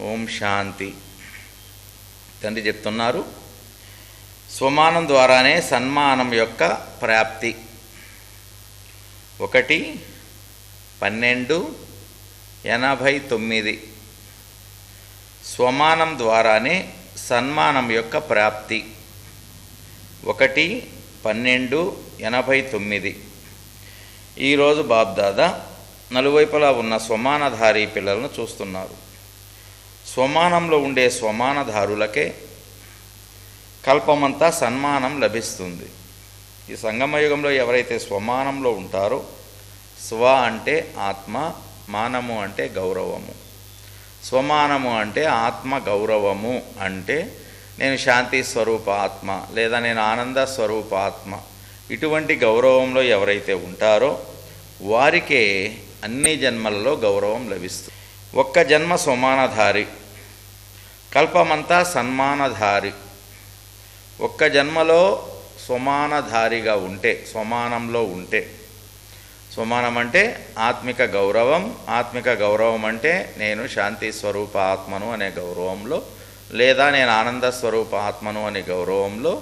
ఓం శాంతి. తండ్రి చెప్తున్నారు, స్వమానం ద్వారానే సన్మానం యొక్క ప్రాప్తి. 1/12/89. స్వమానం ద్వారానే సన్మానం యొక్క ప్రాప్తి. 1/12/89. ఈరోజు బాబ్దాదా నలువైపులా ఉన్న స్వమానధారి పిల్లలను చూస్తున్నారు. స్వమానంలో ఉండే స్వమానధారులకే కల్పమంతా సన్మానం లభిస్తుంది. ఈ సంగమయుగంలో ఎవరైతే స్వమానంలో ఉంటారో, స్వ అంటే ఆత్మ, మానము అంటే గౌరవము. స్వమానము అంటే ఆత్మ గౌరవము, అంటే నేను శాంతి స్వరూప ఆత్మ లేదా నేను ఆనంద స్వరూప ఆత్మ, ఇటువంటి గౌరవంలో ఎవరైతే ఉంటారో వారికే అన్ని జన్మలలో గౌరవం లభిస్తుంది. ఒక్క జన్మ స్వమానధారి, కల్పమంతా సన్మానధారి. ఒక్క జన్మలో స్వమానధారిగా ఉంటే, స్వమానంలో ఉంటే, స్వమానం అంటే ఆత్మిక గౌరవం. ఆత్మిక గౌరవం అంటే నేను శాంతి స్వరూప ఆత్మను అనే గౌరవంలో, లేదా నేను ఆనంద స్వరూప ఆత్మను అనే గౌరవంలో,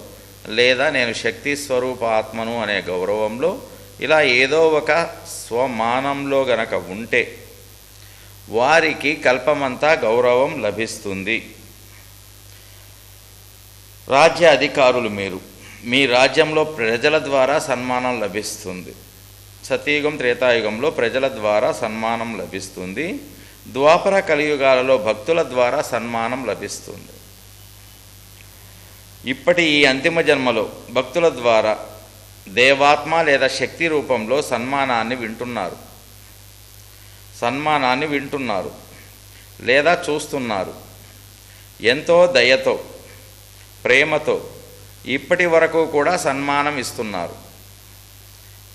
లేదా నేను శక్తి స్వరూప ఆత్మను అనే గౌరవంలో, ఇలా ఏదో ఒక స్వమానంలో గనక ఉంటే వారికి కల్పమంతా గౌరవం లభిస్తుంది. రాజ్య అధికారులు మీరు, మీ రాజ్యంలో ప్రజల ద్వారా సన్మానం లభిస్తుంది. సతయుగం త్రేతాయుగంలో ప్రజల ద్వారా సన్మానం లభిస్తుంది. ద్వాపర కలియుగాలలో భక్తుల ద్వారా సన్మానం లభిస్తుంది. ఇప్పటి ఈ అంతిమ జన్మలో భక్తుల ద్వారా దేవాత్మ లేదా శక్తి రూపంలో సన్మానాన్ని వింటున్నారు లేదా చూస్తున్నారు. ఎంతో దయతో, ప్రేమతో ఇప్పటి వరకు కూడా సన్మానం ఇస్తున్నారు.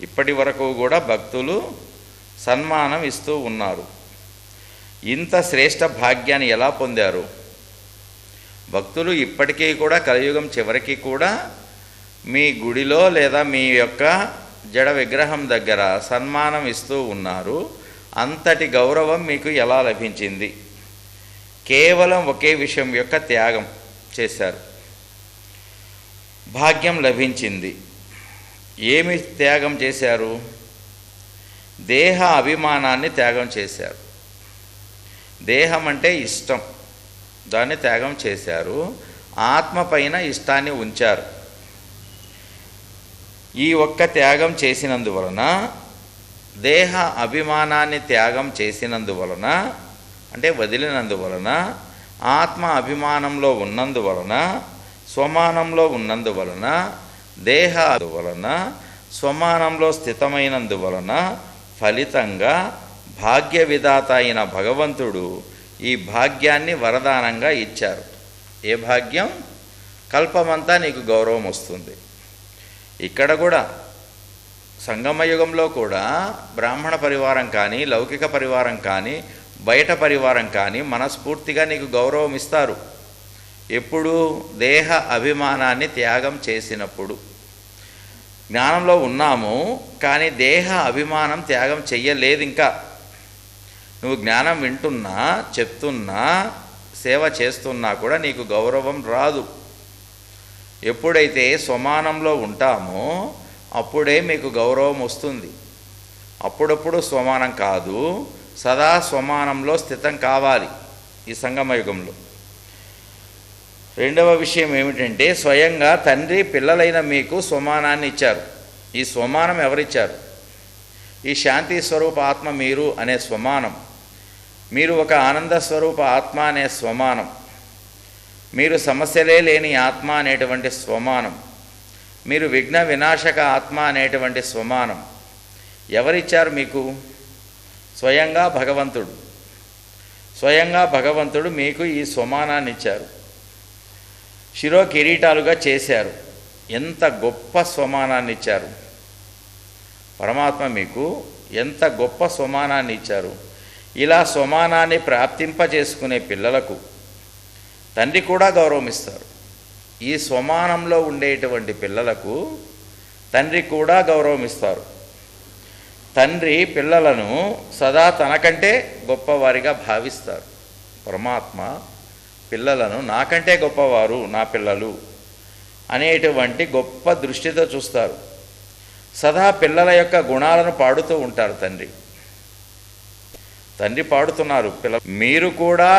ఇప్పటి వరకు కూడా భక్తులు సన్మానం ఇస్తూ ఉన్నారు. ఇంత శ్రేష్ఠ భాగ్యాన్ని ఎలా పొందారు? భక్తులు ఇప్పటికీ కూడా కలియుగం చివరికి కూడా మీ గుడిలో లేదా మీ యొక్క జడ విగ్రహం దగ్గర సన్మానం ఇస్తూ ఉన్నారు. అంతటి గౌరవం మీకు ఎలా లభించింది? కేవలం ఒకే విషయం యొక్క త్యాగం చేశారు, భాగ్యం లభించింది. ఏమి త్యాగం చేశారు? దేహ అభిమానాన్ని త్యాగం చేశారు. దేహం అంటే ఇష్టం, దాన్ని త్యాగం చేశారు. ఆత్మ పైన ఇష్టాన్ని ఉంచారు. ఈ ఒక్క త్యాగం చేసినందువలన, దేహ అభిమానాన్ని త్యాగం చేసినందువలన అంటే వదిలినందువలన, ఆత్మ అభిమానంలో ఉన్నందువలన, స్వమానంలో ఉన్నందువలన, దేహ వలన స్వమానంలో స్థితమైనందువలన ఫలితంగా భాగ్య విధాత అయిన భగవంతుడు ఈ భాగ్యాన్ని వరదానంగా ఇచ్చారు. ఏ భాగ్యం? కల్పమంతా నీకు గౌరవం వస్తుంది. ఇక్కడ కూడా సంగమయుగంలో కూడా బ్రాహ్మణ పరివారం కానీ, లౌకిక పరివారం కానీ, బయట పరివారం కానీ మనస్ఫూర్తిగా నీకు గౌరవం ఇస్తారు. ఎప్పుడు? దేహ అభిమానాన్ని త్యాగం చేసినప్పుడు. జ్ఞానంలో ఉన్నాము కానీ దేహ అభిమానం త్యాగం చెయ్యలేదు. ఇంకా నువ్వు జ్ఞానం వింటున్నా, చెప్తున్నా, సేవ చేస్తున్నా కూడా నీకు గౌరవం రాదు. ఎప్పుడైతే స్వమానంలో ఉంటామో అప్పుడే మీకు గౌరవం వస్తుంది. అప్పుడప్పుడు స్వమానం కాదు, సదా స్వమానంలో స్థితం కావాలి ఈ సంగమయుగంలో. రెండవ విషయం ఏమిటంటే, స్వయంగా తండ్రి పిల్లలైన మీకు స్వమానాన్ని ఇచ్చారు. ఈ స్వమానం ఎవరిచ్చారు? ఈ శాంతి స్వరూప ఆత్మ మీరు అనే స్వమానం, మీరు ఒక ఆనంద స్వరూప ఆత్మ అనే స్వమానం, మీరు సమస్యలే లేని ఆత్మ అనేటువంటి స్వమానం, మీరు విఘ్న వినాశక ఆత్మ అనేటువంటి స్వమానం ఎవరిచ్చారు మీకు? స్వయంగా భగవంతుడు. స్వయంగా భగవంతుడు మీకు ఈ స్వమానాన్ని ఇచ్చారు. శిరో కిరీటాలుగా చేశారు. ఎంత గొప్ప స్వమానాన్ని ఇచ్చారు! పరమాత్మ మీకు ఎంత గొప్ప స్వమానాన్ని ఇచ్చారు! ఇలా స్వమానాన్ని ప్రాప్తింపజేసుకునే పిల్లలకు తండ్రి కూడా గౌరవం ఇస్తారు. ఈ స్వమానంలో ఉండేటువంటి పిల్లలకు తండ్రి కూడా గౌరవం ఇస్తారు. తండ్రి పిల్లలను సదా తనకంటే గొప్పవారిగా భావిస్తారు. పరమాత్మ పిల్లలను నాకంటే గొప్పవారు నా పిల్లలు అనేటువంటి గొప్ప దృష్టితో చూస్తారు. సదా పిల్లల యొక్క గుణాలను పాడుతూ ఉంటారు. తండ్రి పాడుతున్నారు, మీరు కూడా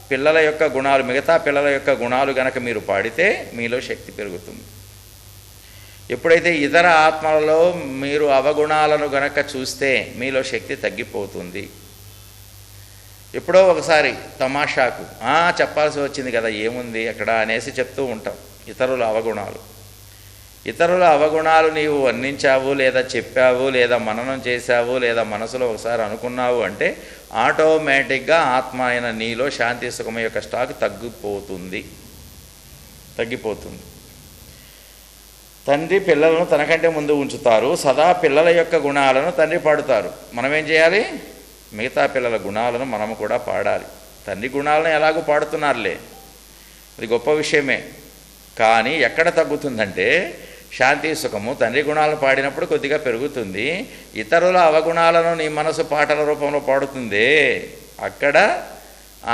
పిల్లల యొక్క గుణాలు, మిగతా పిల్లల యొక్క గుణాలు గనక మీరు పాడితే మీలో శక్తి పెరుగుతుంది. ఎప్పుడైతే ఇతర ఆత్మలలో మీరు అవగుణాలను గనక చూస్తే మీలో శక్తి తగ్గిపోతుంది. ఎప్పుడో ఒకసారి తమాషాకు చెప్పాల్సి వచ్చింది కదా, ఏముంది అక్కడ అనేసి చెప్తూ ఉంటాం. ఇతరుల అవగుణాలు నీవు వర్ణించావు, లేదా చెప్పావు, లేదా మననం చేశావు, లేదా మనసులో ఒకసారి అనుకున్నావు అంటే ఆటోమేటిక్గా ఆత్మ అయిన నీలో శాంతి సుఖం యొక్క స్టాక్ తగ్గిపోతుంది. తండ్రి పిల్లలను తనకంటే ముందు ఉంచుతారు. సదా పిల్లల యొక్క గుణాలను తండ్రి పాడుతారు. మనం ఏం చేయాలి? మిగతా పిల్లల గుణాలను మనము కూడా పాడాలి. తండ్రి గుణాలను ఎలాగో పాడుతున్నారులే, అది గొప్ప విషయమే. కానీ ఎక్కడ తగ్గుతుందంటే శాంతి సుఖము తండ్రి గుణాలను పాడినప్పుడు కొద్దిగా పెరుగుతుంది. ఇతరుల అవగుణాలను నీ మనసు పాటల రూపంలో పాడుతుందే, అక్కడ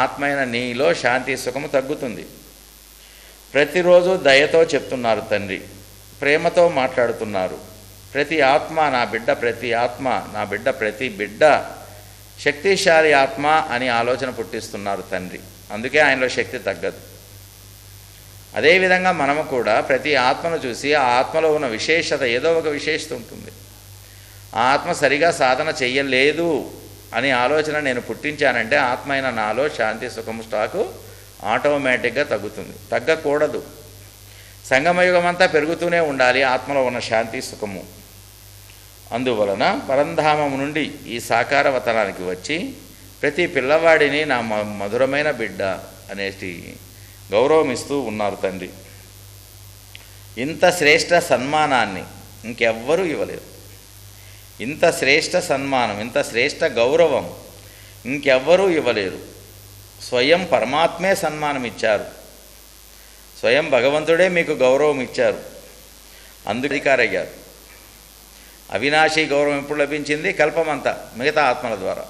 ఆత్మైన నీలో శాంతి సుఖము తగ్గుతుంది. ప్రతిరోజు దయతో చెప్తున్నారు తండ్రి, ప్రేమతో మాట్లాడుతున్నారు. ప్రతి ఆత్మ నా బిడ్డ, ప్రతి ఆత్మ నా బిడ్డ, ప్రతి బిడ్డ శక్తిశాలి ఆత్మ అని ఆలోచన పుట్టిస్తున్నారు తండ్రి. అందుకే ఆయనలో శక్తి తగ్గదు. అదేవిధంగా మనము కూడా ప్రతి ఆత్మను చూసి ఆ ఆత్మలో ఉన్న విశేషత, ఏదో ఒక విశేషత ఉంటుంది. ఆ ఆత్మ సరిగా సాధన చెయ్యలేదు అని ఆలోచన నేను పుట్టించానంటే ఆత్మ అయిన నాలో శాంతి సుఖము స్టాకు ఆటోమేటిక్గా తగ్గుతుంది. తగ్గకూడదు. సంగమయుగం అంతా పెరుగుతూనే ఉండాలి ఆత్మలో ఉన్న శాంతి సుఖము. అందువలన పరంధామము నుండి ఈ సాకారవతనానికి వచ్చి ప్రతి పిల్లవాడిని నా మధురమైన బిడ్డ అనేసి గౌరవం ఇస్తూ ఉన్నారు తండ్రి. ఇంత శ్రేష్ఠ సన్మానాన్ని ఇంకెవ్వరూ ఇవ్వలేరు. ఇంత శ్రేష్ఠ సన్మానం, ఇంత శ్రేష్ఠ గౌరవం ఇంకెవ్వరూ ఇవ్వలేరు. స్వయం పరమాత్మే సన్మానం ఇచ్చారు. స్వయం భగవంతుడే మీకు గౌరవం ఇచ్చారు. అందుకు అధికారయ్యారు. అవినాశీ గౌరవం ఎప్పుడు లభించింది? కల్పమంతా మిగతా ఆత్మల ద్వారా.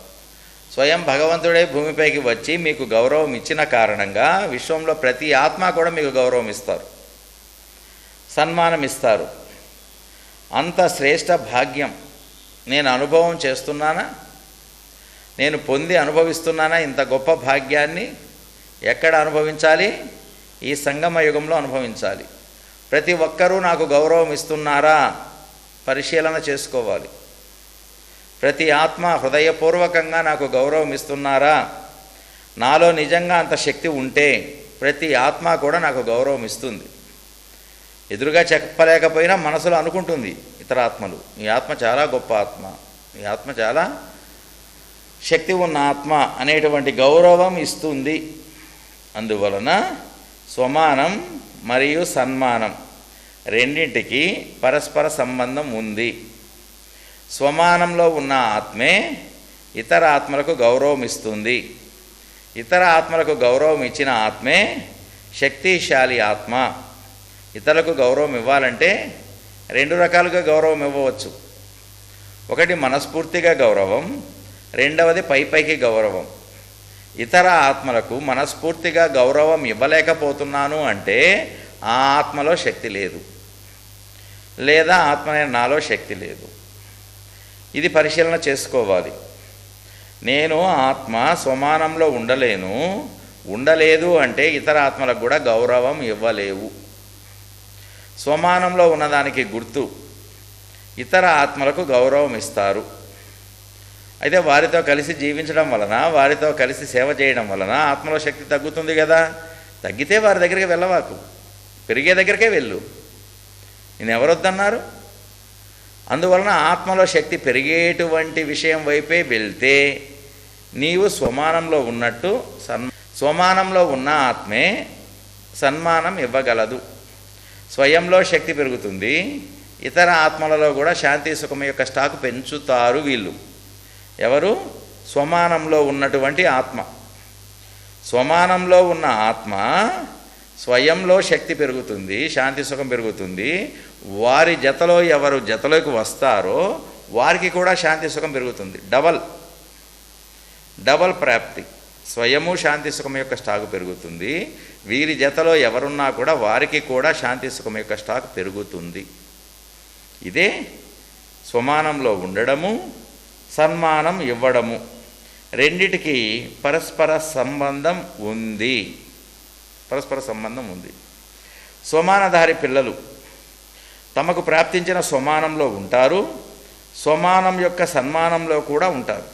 స్వయం భగవంతుడే భూమిపైకి వచ్చి మీకు గౌరవం ఇచ్చిన కారణంగా విశ్వంలో ప్రతి ఆత్మ కూడా మీకు గౌరవం ఇస్తారు, సన్మానం ఇస్తారు. అంత శ్రేష్ఠ భాగ్యం నేను అనుభవం చేస్తున్నానా? నేను పొంది అనుభవిస్తున్నానా? ఇంత గొప్ప భాగ్యాన్ని ఎక్కడ అనుభవించాలి? ఈ సంగమ యుగంలో అనుభవించాలి. ప్రతి ఒక్కరూ నాకు గౌరవం ఇస్తున్నారా పరిశీలన చేసుకోవాలి. ప్రతి ఆత్మ హృదయపూర్వకంగా నాకు గౌరవం ఇస్తున్నారా? నాలో నిజంగా అంత శక్తి ఉంటే ప్రతి ఆత్మ కూడా నాకు గౌరవం ఇస్తుంది. ఎదురుగా చెప్పలేకపోయినా మనసులో అనుకుంటుంది ఇతర ఆత్మలు, ఈ ఆత్మ చాలా గొప్ప ఆత్మ, ఈ ఆత్మ చాలా శక్తి ఉన్న ఆత్మ అనేటువంటి గౌరవం ఇస్తుంది. అందువలన స్వమానం మరియు సన్మానం రెండింటికి పరస్పర సంబంధం ఉంది. స్వమానంలో ఉన్న ఆత్మే ఇతర ఆత్మలకు గౌరవం ఇస్తుంది. ఇతర ఆత్మలకు గౌరవం ఇచ్చిన ఆత్మే శక్తిశాలి ఆత్మ. ఇతరులకు గౌరవం ఇవ్వాలంటే రెండు రకాలుగా గౌరవం ఇవ్వవచ్చు. ఒకటి మనస్ఫూర్తిగా గౌరవం, రెండవది పైకి గౌరవం. ఇతర ఆత్మలకు మనస్ఫూర్తిగా గౌరవం ఇవ్వలేకపోతున్నాను అంటే ఆ ఆత్మలో శక్తి లేదు, లేదా ఆత్మనే నాలో శక్తి లేదు. ఇది పరిశీలన చేసుకోవాలి. నేను ఆత్మ స్వమానంలో ఉండలేదు అంటే ఇతర ఆత్మలకు కూడా గౌరవం ఇవ్వలేవు. స్వమానంలో ఉన్నదానికి గుర్తు ఇతర ఆత్మలకు గౌరవం ఇస్తారు. అయితే వారితో కలిసి జీవించడం వలన, వారితో కలిసి సేవ చేయడం వలన ఆత్మలో శక్తి తగ్గుతుంది కదా. తగ్గితే వారి దగ్గరికి వెళ్ళవాకు, పెరిగే దగ్గరికే వెళ్ళు. నేను ఎవరొద్దన్నారు? అందువలన ఆత్మలో శక్తి పెరిగేటువంటి విషయం వైపే వెళ్తే నీవు స్వమానంలో ఉన్నట్టు, స్వమానంలో ఉన్న ఆత్మే సన్మానం ఇవ్వగలదు. స్వయంలో శక్తి పెరుగుతుంది, ఇతర ఆత్మలలో కూడా శాంతి సుఖం యొక్క స్టాకు పెంచుతారు వీళ్ళు. ఎవరు? స్వమానంలో ఉన్నటువంటి ఆత్మ. స్వమానంలో ఉన్న ఆత్మ స్వయంలో శక్తి పెరుగుతుంది, శాంతి సుఖం పెరుగుతుంది. వారి జతలో ఎవరు జతలోకి వస్తారో వారికి కూడా శాంతి సుఖం పెరుగుతుంది. డబల్ ప్రాప్తి. స్వయము శాంతి సుఖం యొక్క స్టాక్ పెరుగుతుంది. వీరి జతలో ఎవరున్నా కూడా వారికి కూడా శాంతి సుఖం యొక్క స్టాక్ పెరుగుతుంది. ఇదే స్వమానంలో ఉండడము, సన్మానం ఇవ్వడము. రెండిటికి పరస్పర సంబంధం ఉంది. పరస్పర సంబంధం ఉంది. స్వమానధారి పిల్లలు తమకు ప్రాప్తించిన స్వమానంలో ఉంటారు, స్వమానం యొక్క సన్మానంలో కూడా ఉంటారు.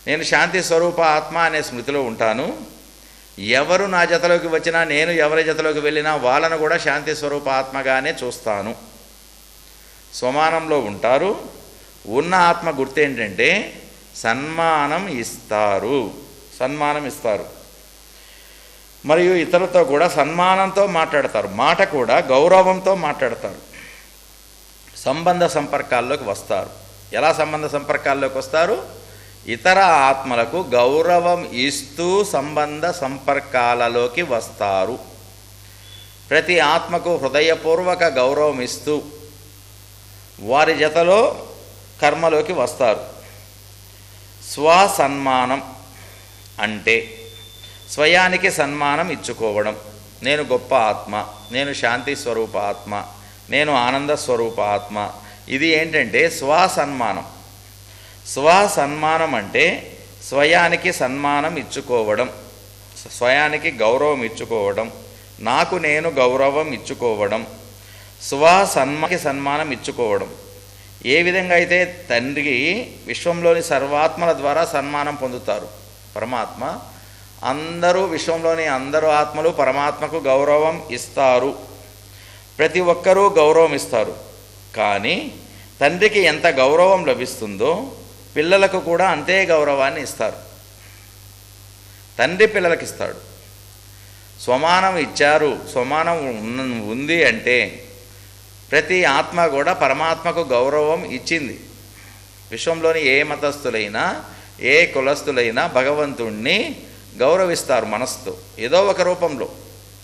నేను శాంతి స్వరూప ఆత్మ అనే స్మృతిలో ఉంటాను. ఎవరు నా జతలోకి వచ్చినా, నేను ఎవరి జతలోకి వెళ్ళినా వాళ్ళను కూడా శాంతి స్వరూప ఆత్మగానే చూస్తాను. స్వమానంలో ఉంటారు. ఉన్న ఆత్మ గుర్తేంటంటే సన్మానం ఇస్తారు. సన్మానం ఇస్తారు. మరియు ఇతరులతో కూడా సన్మానంతో మాట్లాడతారు. మాట కూడా గౌరవంతో మాట్లాడతారు. సంబంధ సంపర్కాల్లోకి వస్తారు. ఎలా సంబంధ సంపర్కాల్లోకి వస్తారు? ఇతర ఆత్మలకు గౌరవం ఇస్తూ సంబంధ సంపర్కాలలోకి వస్తారు. ప్రతి ఆత్మకు హృదయపూర్వక గౌరవం ఇస్తూ వారి జతలో కర్మలోకి వస్తారు. స్వసన్మానం అంటే స్వయానికి సన్మానం ఇచ్చుకోవడం. నేను గొప్ప ఆత్మ, నేను శాంతి స్వరూప ఆత్మ, నేను ఆనంద స్వరూప ఆత్మ. ఇది ఏంటంటే స్వసన్మానం. స్వసన్మానం అంటే స్వయానికి సన్మానం ఇచ్చుకోవడం, స్వయానికి గౌరవం ఇచ్చుకోవడం, నాకు నేను గౌరవం ఇచ్చుకోవడం, స్వసన్మానికి సన్మానం ఇచ్చుకోవడం. ఏ విధంగా అయితే తండ్రికి విశ్వంలోని సర్వాత్మల ద్వారా సన్మానం పొందుతారు. పరమాత్మ అందరూ, విశ్వంలోని అందరూ ఆత్మలు పరమాత్మకు గౌరవం ఇస్తారు. ప్రతి ఒక్కరూ గౌరవం ఇస్తారు. కానీ తండ్రికి ఎంత గౌరవం లభిస్తుందో పిల్లలకు కూడా అంతే గౌరవాన్ని ఇస్తారు. తండ్రి పిల్లలకి ఇస్తాడు. స్వమానం ఇచ్చారు, స్వమానం ఉంది అంటే ప్రతి ఆత్మ కూడా పరమాత్మకు గౌరవం ఇచ్చింది. విశ్వంలోని ఏ మతస్థులైనా, ఏ కులస్థులైనా భగవంతుణ్ణి గౌరవిస్తారు మనస్సుతో, ఏదో ఒక రూపంలో.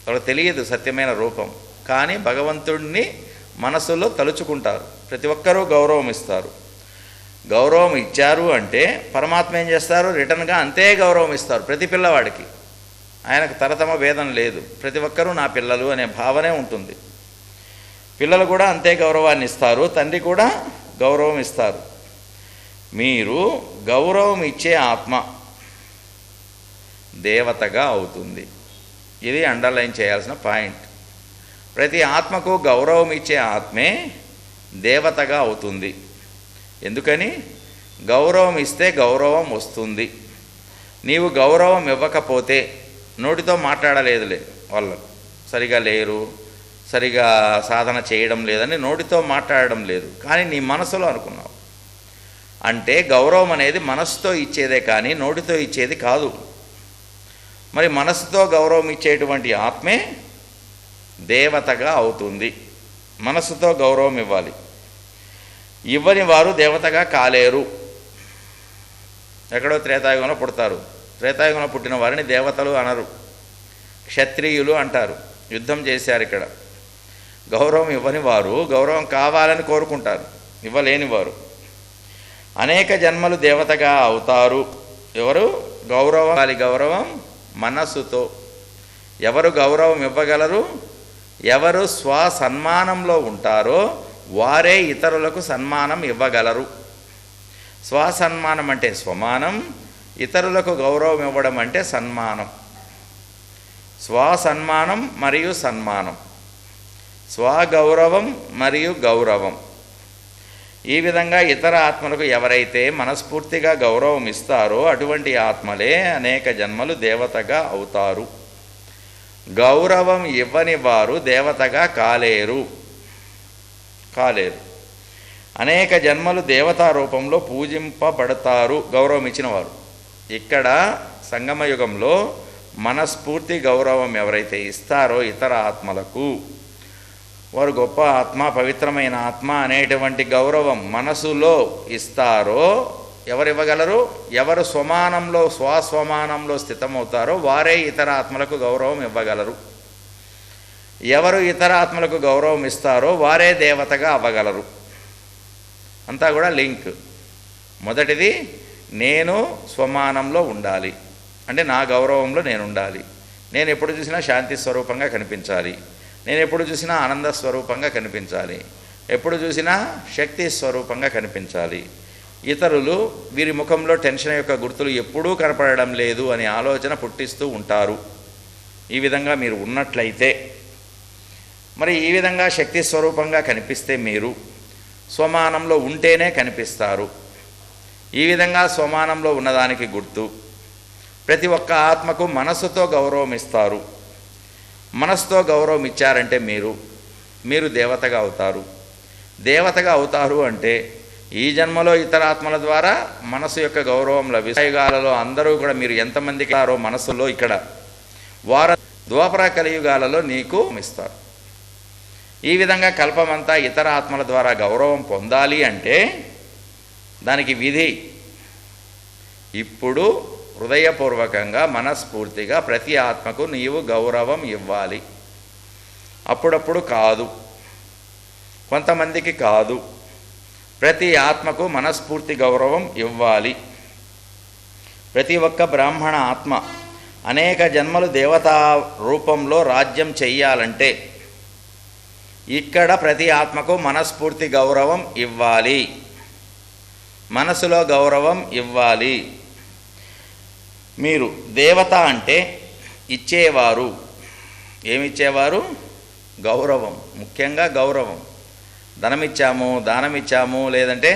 వాళ్ళకి తెలియదు సత్యమైన రూపం, కానీ భగవంతుడిని మనసులో తలుచుకుంటారు. ప్రతి ఒక్కరూ గౌరవం ఇస్తారు. గౌరవం ఇచ్చారు అంటే పరమాత్మ ఏం చేస్తారు? రిటర్న్గా అంతే గౌరవం ఇస్తారు ప్రతి పిల్లవాడికి. ఆయనకు తరతమ భేదం లేదు. ప్రతి ఒక్కరూ నా పిల్లలు అనే భావనే ఉంటుంది. పిల్లలు కూడా అంతే గౌరవాన్ని ఇస్తారు. తండ్రి కూడా గౌరవం ఇస్తారు. మీరు గౌరవం ఇచ్చే ఆత్మ దేవతగా అవుతుంది. ఇది అండర్లైన్ చేయాల్సిన పాయింట్. ప్రతి ఆత్మకు గౌరవం ఇచ్చే ఆత్మే దేవతగా అవుతుంది. ఎందుకని? గౌరవం ఇస్తే గౌరవం వస్తుంది. నీవు గౌరవం ఇవ్వకపోతే, నోటితో మాట్లాడలేదులే, వాళ్ళు సరిగా లేరు, సరిగా సాధన చేయడం లేదని నోటితో మాట్లాడడం లేదు, కానీ నీ మనసులో అనుకున్నావు. అంటే గౌరవం అనేది మనసుతో ఇచ్చేదే కానీ నోటితో ఇచ్చేది కాదు. మరి మనసుతో గౌరవం ఇచ్చేటువంటి ఆత్మే దేవతగా అవుతుంది. మనసుతో గౌరవం ఇవ్వాలి. ఇవ్వని వారు దేవతగా కాలేరు. ఎక్కడో త్రేతాయుగంలో పుడతారు. త్రేతాయుగంలో పుట్టిన వారిని దేవతలు అనరు, క్షత్రియులు అంటారు. యుద్ధం చేశారు ఇక్కడ. గౌరవం ఇవ్వని వారు గౌరవం కావాలని కోరుకుంటారు, ఇవ్వలేని వారు అనేక జన్మలు దేవతగా అవుతారు. ఎవరు? గౌరవం మనస్సుతో. ఎవరు గౌరవం ఇవ్వగలరు? ఎవరు స్వసన్మానంలో ఉంటారో వారే ఇతరులకు సన్మానం ఇవ్వగలరు. స్వసన్మానం అంటే స్వమానం, ఇతరులకు గౌరవం ఇవ్వడం అంటే సన్మానం. స్వసన్మానం మరియు సన్మానం, స్వగౌరవం మరియు గౌరవం. ఈ విధంగా ఇతర ఆత్మలకు ఎవరైతే మనస్ఫూర్తిగా గౌరవం ఇస్తారో అటువంటి ఆత్మలే అనేక జన్మలు దేవతగా అవుతారు. గౌరవం ఇవ్వని వారు దేవతగా కాలేరు. అనేక జన్మలు దేవతా రూపంలో పూజింపబడతారు గౌరవం ఇచ్చిన వారు. ఇక్కడ సంగమయుగంలో మనస్ఫూర్తి గౌరవం ఎవరైతే ఇస్తారో ఇతర ఆత్మలకు, వారు గొప్ప ఆత్మ, పవిత్రమైన ఆత్మ అనేటువంటి గౌరవం మనసులో ఇస్తారో ఎవరు ఇవ్వగలరు? ఎవరు స్వమానంలో, స్వస్వమానంలో స్థితమవుతారో వారే ఇతర ఆత్మలకు గౌరవం ఇవ్వగలరు. ఎవరు ఇతర ఆత్మలకు గౌరవం ఇస్తారో వారే దేవతగా అవ్వగలరు. అంతా కూడా లింక్. మొదటిది నేను స్వమానంలో ఉండాలి. అంటే నా గౌరవంలో నేను ఉండాలి. నేను ఎప్పుడు చూసినా శాంతి స్వరూపంగా కనిపించాలి. నేను ఎప్పుడు చూసినా ఆనంద స్వరూపంగా కనిపించాలి. ఎప్పుడు చూసినా శక్తి స్వరూపంగా కనిపించాలి. ఇతరులు వీరి ముఖంలో టెన్షన్ యొక్క గుర్తులు ఎప్పుడూ కనపడడం లేదు అనే ఆలోచన పుట్టిస్తూ ఉంటారు. ఈ విధంగా మీరు ఉన్నట్లయితే, మరి ఈ విధంగా శక్తి స్వరూపంగా కనిపిస్తే మీరు స్వమానంలో ఉంటేనే కనిపిస్తారు. ఈ విధంగా స్వమానంలో ఉన్నదానికి గుర్తు ప్రతి ఒక్క ఆత్మకు మనస్సుతో గౌరవం ఇస్తారు. మనస్సుతో గౌరవం ఇచ్చారంటే మీరు దేవతగా అవుతారు. దేవతగా అవుతారు అంటే ఈ జన్మలో ఇతర ఆత్మల ద్వారా మనసు యొక్క గౌరవం లభిస్తాయిగాలలో అందరూ కూడా మీరు ఎంతమందికి ఉన్నారో మనసులో ఇక్కడ వారు ద్వాపర కలియుగాలలో నీకు ఇస్తారు. ఈ విధంగా కల్పమంతా ఇతర ఆత్మల ద్వారా గౌరవం పొందాలి అంటే దానికి విధి, ఇప్పుడు హృదయపూర్వకంగా మనస్ఫూర్తిగా ప్రతి ఆత్మకు నీవు గౌరవం ఇవ్వాలి. అప్పుడప్పుడు కాదు, కొంతమందికి కాదు, ప్రతి ఆత్మకు మనస్ఫూర్తి గౌరవం ఇవ్వాలి. ప్రతి ఒక్క బ్రాహ్మణ ఆత్మ అనేక జన్మలు దేవతా రూపంలో రాజ్యం చెయ్యాలంటే ఇక్కడ ప్రతి ఆత్మకు మనస్ఫూర్తి గౌరవం ఇవ్వాలి, మనసులో గౌరవం ఇవ్వాలి. మీరు దేవత అంటే ఇచ్చేవారు. ఏమిచ్చేవారు? గౌరవం, ముఖ్యంగా గౌరవం. ధనమిచ్చాము, దానం ఇచ్చాము, లేదంటే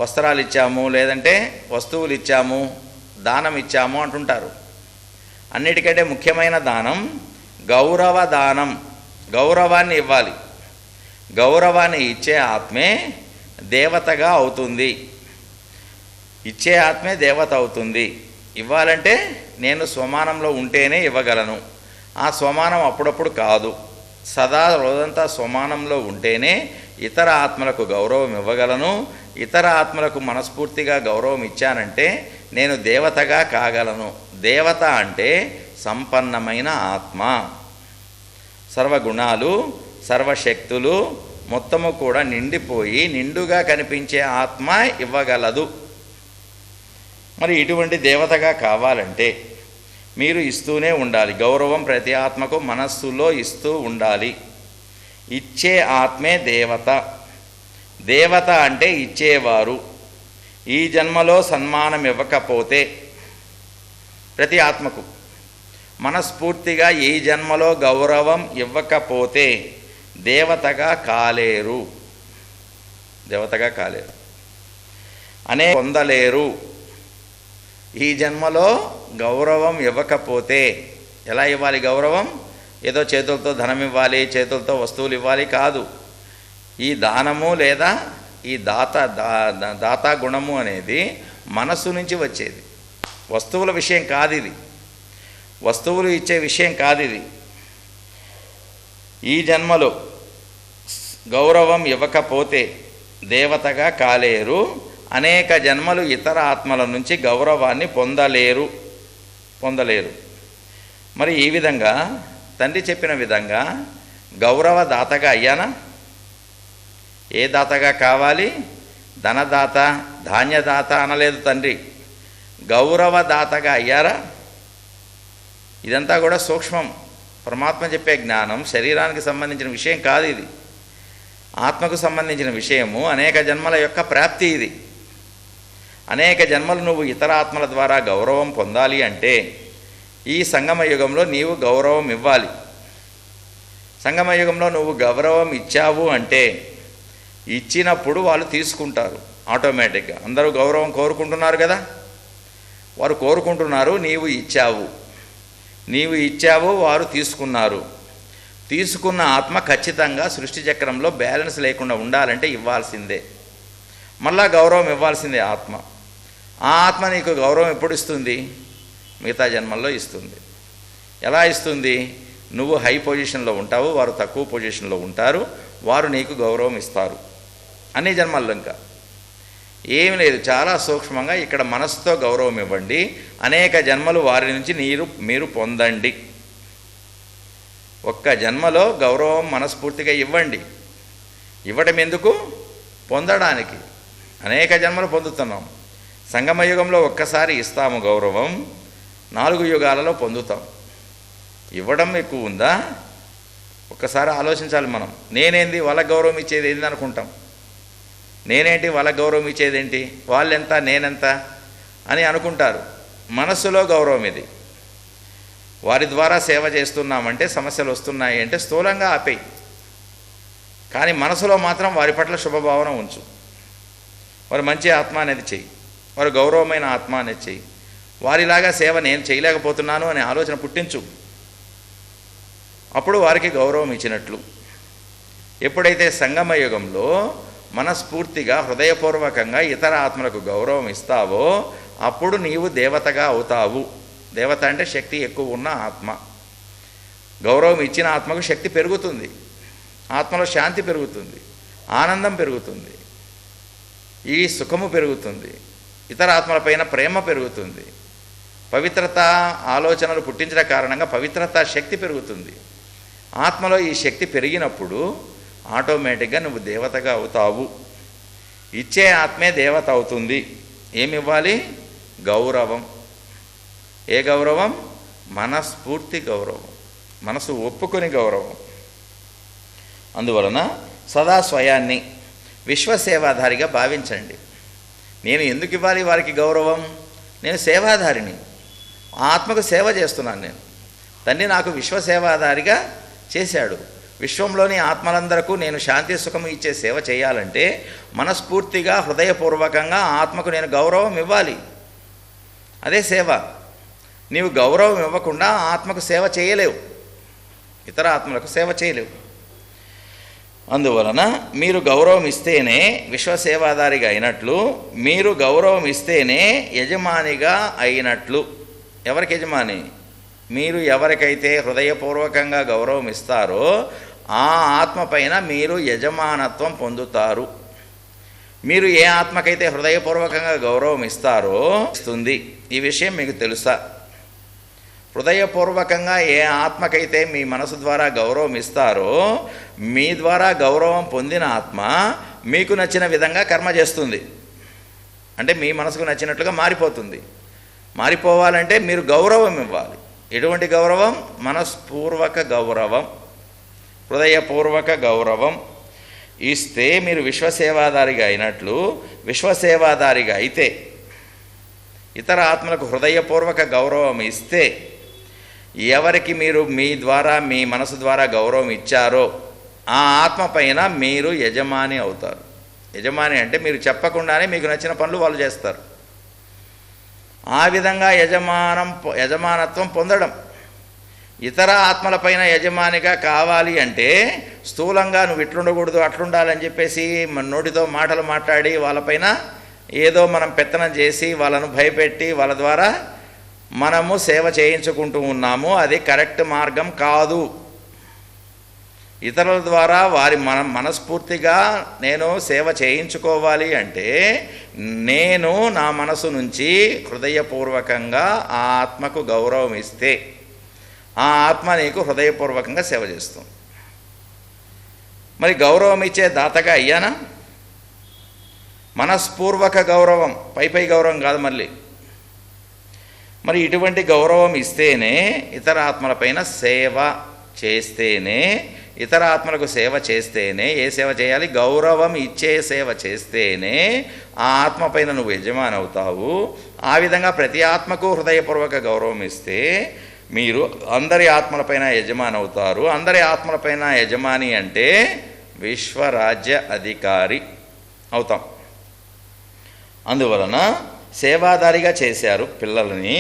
వస్త్రాలు ఇచ్చాము, లేదంటే వస్తువులు ఇచ్చాము, దానం ఇచ్చాము అంటుంటారు. అన్నిటికంటే ముఖ్యమైన దానం గౌరవ దానం. గౌరవాన్ని ఇవ్వాలి. గౌరవాన్ని ఇచ్చే ఆత్మే దేవతగా అవుతుంది. ఇచ్చే ఆత్మే దేవత అవుతుంది. ఇవ్వాలంటే నేను స్వమానంలో ఉంటేనే ఇవ్వగలను. ఆ స్వమానం అప్పుడప్పుడు కాదు, సదా రోజంతా స్వమానంలో ఉంటేనే ఇతర ఆత్మలకు గౌరవం ఇవ్వగలను. ఇతర ఆత్మలకు మనస్ఫూర్తిగా గౌరవం ఇచ్చానంటే నేను దేవతగా కాగలను. దేవత అంటే సంపన్నమైన ఆత్మ. సర్వగుణాలు, సర్వశక్తులు మొత్తము కూడా నిండిపోయి నిండుగా కనిపించే ఆత్మ ఇవ్వగలదు. మరి ఇటువంటి దేవతగా కావాలంటే మీరు ఇస్తూనే ఉండాలి. గౌరవం ప్రతి ఆత్మకు మనస్సులో ఇస్తూ ఉండాలి. ఇచ్చే ఆత్మే దేవత. దేవత అంటే ఇచ్చేవారు. ఈ జన్మలో సన్మానం ఇవ్వకపోతే ప్రతి ఆత్మకు మనస్ఫూర్తిగా ఈ జన్మలో గౌరవం ఇవ్వకపోతే దేవతగా కాలేరు. దేవతగా కాలేరు అనే పొందలేరు. ఈ జన్మలో గౌరవం ఇవ్వకపోతే ఎలా ఇవ్వాలి గౌరవం? ఏదో చేతులతో ధనం ఇవ్వాలి, చేతులతో వస్తువులు ఇవ్వాలి కాదు. ఈ దానము లేదా ఈ దాతా గుణము అనేది మనస్సు నుంచి వచ్చేది. వస్తువుల విషయం కాదు ఇది, వస్తువులు ఇచ్చే విషయం కాదు ఇది. ఈ జన్మలో గౌరవం ఇవ్వకపోతే దేవతగా కాలేరు. అనేక జన్మలు ఇతర ఆత్మల నుంచి గౌరవాన్ని పొందలేరు. మరి ఈ విధంగా తండ్రి చెప్పిన విధంగా గౌరవ దాతగా అయ్యానా? ఏ దాతగా కావాలి? ధనదాత, ధాన్యదాత అనలేదు తండ్రి. గౌరవ దాతగా అయ్యారా? ఇదంతా కూడా సూక్ష్మం. పరమాత్మ చెప్పే జ్ఞానం శరీరానికి సంబంధించిన విషయం కాదు ఇది. ఆత్మకు సంబంధించిన విషయము. అనేక జన్మల యొక్క ప్రాప్తి ఇది. అనేక జన్మలు నువ్వు ఇతర ఆత్మల ద్వారా గౌరవం పొందాలి అంటే ఈ సంగమ యుగంలో నీవు గౌరవం ఇవ్వాలి. సంగమ యుగంలో నువ్వు గౌరవం ఇచ్చావు అంటే ఇచ్చినప్పుడు వాళ్ళు తీసుకుంటారు ఆటోమేటిక్గా. అందరూ గౌరవం కోరుకుంటున్నారు కదా, వారు కోరుకుంటున్నారు. నీవు ఇచ్చావు, వారు తీసుకున్నారు. తీసుకున్న ఆత్మ ఖచ్చితంగా సృష్టి చక్రంలో బ్యాలెన్స్ లేకుండా ఉండాలంటే ఇవ్వాల్సిందే. మళ్ళా గౌరవం ఇవ్వాల్సిందే ఆత్మ. ఆ ఆత్మ నీకు గౌరవం ఎప్పుడు ఇస్తుంది? మిగతా జన్మల్లో ఇస్తుంది. ఎలా ఇస్తుంది? నువ్వు హై పొజిషన్లో ఉంటావు, వారు తక్కువ పొజిషన్లో ఉంటారు. వారు నీకు గౌరవం ఇస్తారు అన్ని జన్మల్లో. ఇంకా ఏమి లేదు, చాలా సూక్ష్మంగా ఇక్కడ మనసుతో గౌరవం ఇవ్వండి. అనేక జన్మలు వారి నుంచి మీరు పొందండి. ఒక్క జన్మలో గౌరవం మనస్ఫూర్తిగా ఇవ్వండి. ఇవ్వడం ఎందుకు? పొందడానికి. అనేక జన్మలు పొందుతున్నాం. సంగమయుగంలో ఒక్కసారి ఇస్తాము గౌరవం. 4 యుగాలలో పొందుతాం. ఇవ్వడం ఎక్కువ ఉందా? ఒక్కసారి ఆలోచించాలి మనం. నేనేంది వాళ్ళకి గౌరవం ఇచ్చేది ఏంది అనుకుంటాం. నేనేంటి వాళ్ళకి గౌరవం ఇచ్చేదేంటి, వాళ్ళెంత నేనెంత అని అనుకుంటారు. మనస్సులో గౌరవం ఇది. వారి ద్వారా సేవ చేస్తున్నామంటే సమస్యలు వస్తున్నాయి అంటే స్థూలంగా ఆపేయి, కానీ మనసులో మాత్రం వారి పట్ల శుభభావన ఉంచు. వారు మంచి ఆత్మ అనేది చెయ్యి, వారు గౌరవమైన ఆత్మ అనేది చెయ్యి. వారిలాగా సేవ నేను చేయలేకపోతున్నాను అనే ఆలోచన పుట్టించు. అప్పుడు వారికి గౌరవం ఇచ్చినట్లు. ఎప్పుడైతే సంగమ యుగంలో మనస్ఫూర్తిగా హృదయపూర్వకంగా ఇతర ఆత్మలకు గౌరవం ఇస్తావో అప్పుడు నీవు దేవతగా అవుతావు. దేవత అంటే శక్తి ఎక్కువ ఉన్న ఆత్మ. గౌరవం ఇచ్చిన ఆత్మకు శక్తి పెరుగుతుంది, ఆత్మలో శాంతి పెరుగుతుంది, ఆనందం పెరుగుతుంది, ఈ సుఖము పెరుగుతుంది, ఇతర ఆత్మలపైన ప్రేమ పెరుగుతుంది, పవిత్రత ఆలోచనలు పుట్టించడం కారణంగా పవిత్రత శక్తి పెరుగుతుంది. ఆత్మలో ఈ శక్తి పెరిగినప్పుడు ఆటోమేటిక్గా నువ్వు దేవతగా అవుతావు. ఇచ్చే ఆత్మే దేవత అవుతుంది. ఏమివ్వాలి? గౌరవం. ఏ గౌరవం? మనస్ఫూర్తి గౌరవం, మనసు ఒప్పుకొని గౌరవం. అందువలన సదా స్వయాన్ని విశ్వసేవాధారిగా భావించండి. నేను ఎందుకు ఇవ్వాలి వారికి గౌరవం? నేను సేవాధారిని, ఆత్మకు సేవ చేస్తున్నాను. నేను తండ్రి నాకు విశ్వసేవాధారిగా చేశాడు. విశ్వంలోని ఆత్మలందరకు నేను శాంతి సుఖము ఇచ్చే సేవ చేయాలంటే మనస్ఫూర్తిగా హృదయపూర్వకంగా ఆత్మకు నేను గౌరవం ఇవ్వాలి. అదే సేవ. నీవు గౌరవం ఇవ్వకుండా ఆత్మకు సేవ చేయలేవు, ఇతర ఆత్మలకు సేవ చేయలేవు. అందువలన మీరు గౌరవం ఇస్తేనే విశ్వసేవాధారిగా అయినట్లు, మీరు గౌరవం ఇస్తేనే యజమానిగా అయినట్లు. ఎవరికి యజమాని? మీరు ఎవరికైతే హృదయపూర్వకంగా గౌరవం ఇస్తారో ఆ ఆత్మ పైన మీరు యజమానత్వం పొందుతారు. మీరు ఏ ఆత్మకైతే హృదయపూర్వకంగా గౌరవం ఇస్తారో ఇస్తుంది. ఈ విషయం మీకు తెలుసా? హృదయపూర్వకంగా ఏ ఆత్మకైతే మీ మనసు ద్వారా గౌరవం ఇస్తారో మీ ద్వారా గౌరవం పొందిన ఆత్మ మీకు నచ్చిన విధంగా కర్మ చేస్తుంది. అంటే మీ మనసుకు నచ్చినట్లుగా మారిపోతుంది. మారిపోవాలంటే మీరు గౌరవం ఇవ్వాలి. ఎటువంటి గౌరవం? మనస్పూర్వక గౌరవం, హృదయపూర్వక గౌరవం ఇస్తే మీరు విశ్వసేవాధారిగా అయినట్లు. విశ్వసేవాధారిగా అయితే ఇతర ఆత్మలకు హృదయపూర్వక గౌరవం ఇస్తే ఎవరికి మీరు మీ ద్వారా మీ మనసు ద్వారా గౌరవం ఇచ్చారో ఆ ఆత్మ పైన మీరు యజమాని అవుతారు. యజమాని అంటే మీరు చెప్పకుండానే మీకు నచ్చిన పనులు వాళ్ళు చేస్తారు. ఆ విధంగా యజమానత్వం పొందడం. ఇతర ఆత్మలపైన యజమానిగా కావాలి అంటే స్థూలంగా నువ్వు ఇట్లుండకూడదు అట్లుండాలని చెప్పేసి మన నోటితో మాటలు మాట్లాడి వాళ్ళపైన ఏదో మనం పెత్తనం చేసి వాళ్ళను భయపెట్టి వాళ్ళ ద్వారా మనము సేవ చేయించుకుంటూ ఉన్నాము. అది కరెక్ట్ మార్గం కాదు. ఇతరుల ద్వారా వారి మనస్ఫూర్తిగా నేను సేవ చేయించుకోవాలి అంటే నేను నా మనసు నుంచి హృదయపూర్వకంగా ఆ ఆత్మకు గౌరవం ఇస్తే ఆ ఆత్మ నీకు హృదయపూర్వకంగా సేవ చేస్తుంది. మరి గౌరవం ఇచ్చే దాతగా అయ్యానా? మనస్పూర్వక గౌరవం, పై గౌరవం కాదు. మరి ఇటువంటి గౌరవం ఇస్తేనే ఇతర ఆత్మలపైన సేవ చేస్తేనే, ఇతర ఆత్మలకు సేవ చేస్తేనే, ఏ సేవ చేయాలి? గౌరవం ఇచ్చే సేవ చేస్తేనే ఆ ఆత్మ పైన నువ్వు యజమాని అవుతావు. ఆ విధంగా ప్రతి ఆత్మకు హృదయపూర్వక గౌరవం ఇస్తే మీరు అందరి ఆత్మలపైన యజమాని అవుతారు. అందరి ఆత్మలపైన యజమాని అంటే విశ్వరాజ్య అధికారి అవుతాం. అందువలన సేవాదారిగా చేశారు పిల్లలని,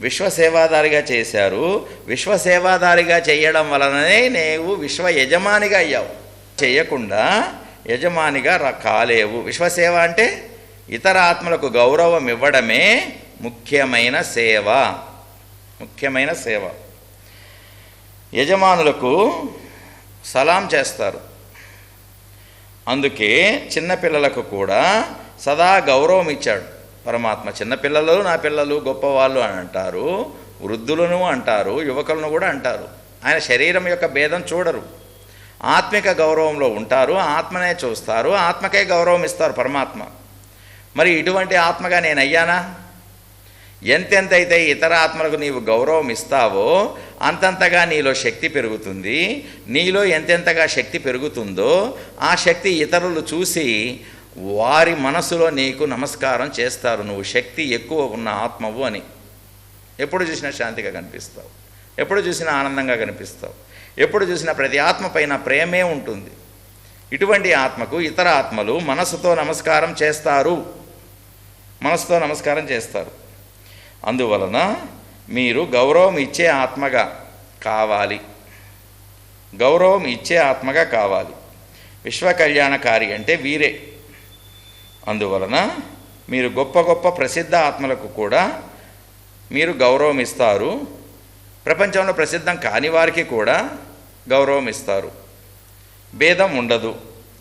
విశ్వసేవాదారిగా చేశారు. విశ్వసేవాదారిగా చేయడం వలననే నీవు విశ్వ యజమానిగా అయ్యావు. చేయకుండా యజమానిగా కాలేవు. విశ్వసేవ అంటే ఇతర ఆత్మలకు గౌరవం ఇవ్వడమే ముఖ్యమైన సేవ. ముఖ్యమైన సేవ. యజమానులకు సలాం చేస్తారు. అందుకే చిన్నపిల్లలకు కూడా సదా గౌరవం ఇచ్చాడు పరమాత్మ. చిన్నపిల్లలు నా పిల్లలు గొప్పవాళ్ళు అని అంటారు, వృద్ధులను అంటారు, యువకులను కూడా అంటారు. ఆయన శరీరం యొక్క భేదం చూడరు. ఆత్మిక గౌరవంలో ఉంటారు, ఆత్మనే చూస్తారు, ఆత్మకే గౌరవం ఇస్తారు పరమాత్మ. మరి ఇటువంటి ఆత్మగా నేను అయ్యానా? ఎంతెంతైతే ఇతర ఆత్మలకు నీవు గౌరవం ఇస్తావో అంతంతగా నీలో శక్తి పెరుగుతుంది. నీలో ఎంతెంతగా శక్తి పెరుగుతుందో ఆ శక్తి ఇతరులు చూసి వారి మనసులో నీకు నమస్కారం చేస్తారు. నువ్వు శక్తి ఎక్కువ ఉన్న ఆత్మవు అని. ఎప్పుడు చూసినా శాంతిగా కనిపిస్తావు, ఎప్పుడు చూసినా ఆనందంగా కనిపిస్తావు, ఎప్పుడు చూసినా ప్రతి ఆత్మ పైన ప్రేమే ఉంటుంది. ఇటువంటి ఆత్మకు ఇతర ఆత్మలు మనసుతో నమస్కారం చేస్తారు, మనసుతో నమస్కారం చేస్తారు. అందువలన మీరు గౌరవం ఇచ్చే ఆత్మగా కావాలి, గౌరవం ఇచ్చే ఆత్మగా కావాలి. విశ్వ కళ్యాణకారి అంటే వీరే. అందువలన మీరు గొప్ప గొప్ప ప్రసిద్ధ ఆత్మలకు కూడా మీరు గౌరవం ఇస్తారు. ప్రపంచంలో ప్రసిద్ధం కాని వారికి కూడా గౌరవం ఇస్తారు. భేదం ఉండదు,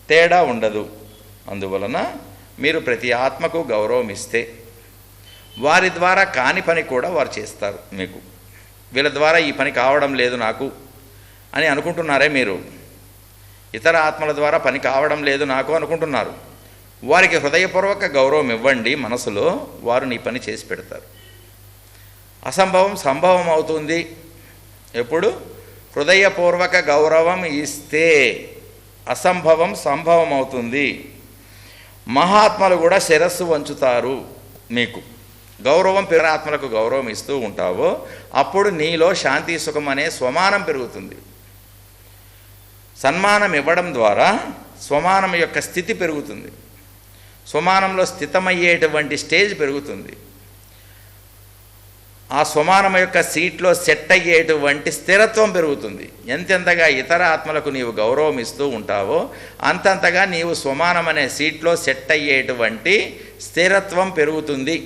తేడా ఉండదు. అందువలన మీరు ప్రతి ఆత్మకు గౌరవం ఇస్తే వారి ద్వారా కాని పని కూడా వారు చేస్తారు. మీకు వీళ్ళ ద్వారా ఈ పని కావడం లేదు నాకు అని అనుకుంటున్నారే మీరు, ఇతర ఆత్మల ద్వారా పని కావడం లేదు నాకు అనుకుంటున్నారు. వారికి హృదయపూర్వక గౌరవం ఇవ్వండి. మనసులో వారు నీ పని చేసి పెడతారు. అసంభవం సంభవం అవుతుంది ఎప్పుడు? హృదయపూర్వక గౌరవం ఇస్తే అసంభవం సంభవం అవుతుంది. మహాత్మలు కూడా శిరస్సు వంచుతారు. మీకు గౌరవం ఆత్మలకు గౌరవం ఇస్తూ ఉంటావో అప్పుడు నీలో శాంతి సుఖం అనే స్వమానం పెరుగుతుంది. సన్మానం ఇవ్వడం ద్వారా స్వమానం యొక్క స్థితి పెరుగుతుంది. స్వమానంలో స్థితమయ్యేటువంటి స్టేజ్ పెరుగుతుంది. ఆ స్వమానం యొక్క సీట్లో సెట్ అయ్యేటువంటి స్థిరత్వం పెరుగుతుంది. ఎంతెంతగా ఇతర ఆత్మలకు నీవు గౌరవం ఇస్తూ ఉంటావో అంతంతగా నీవు స్వమానం అనే సీట్లో సెట్ అయ్యేటువంటి స్థిరత్వం పెరుగుతుంది.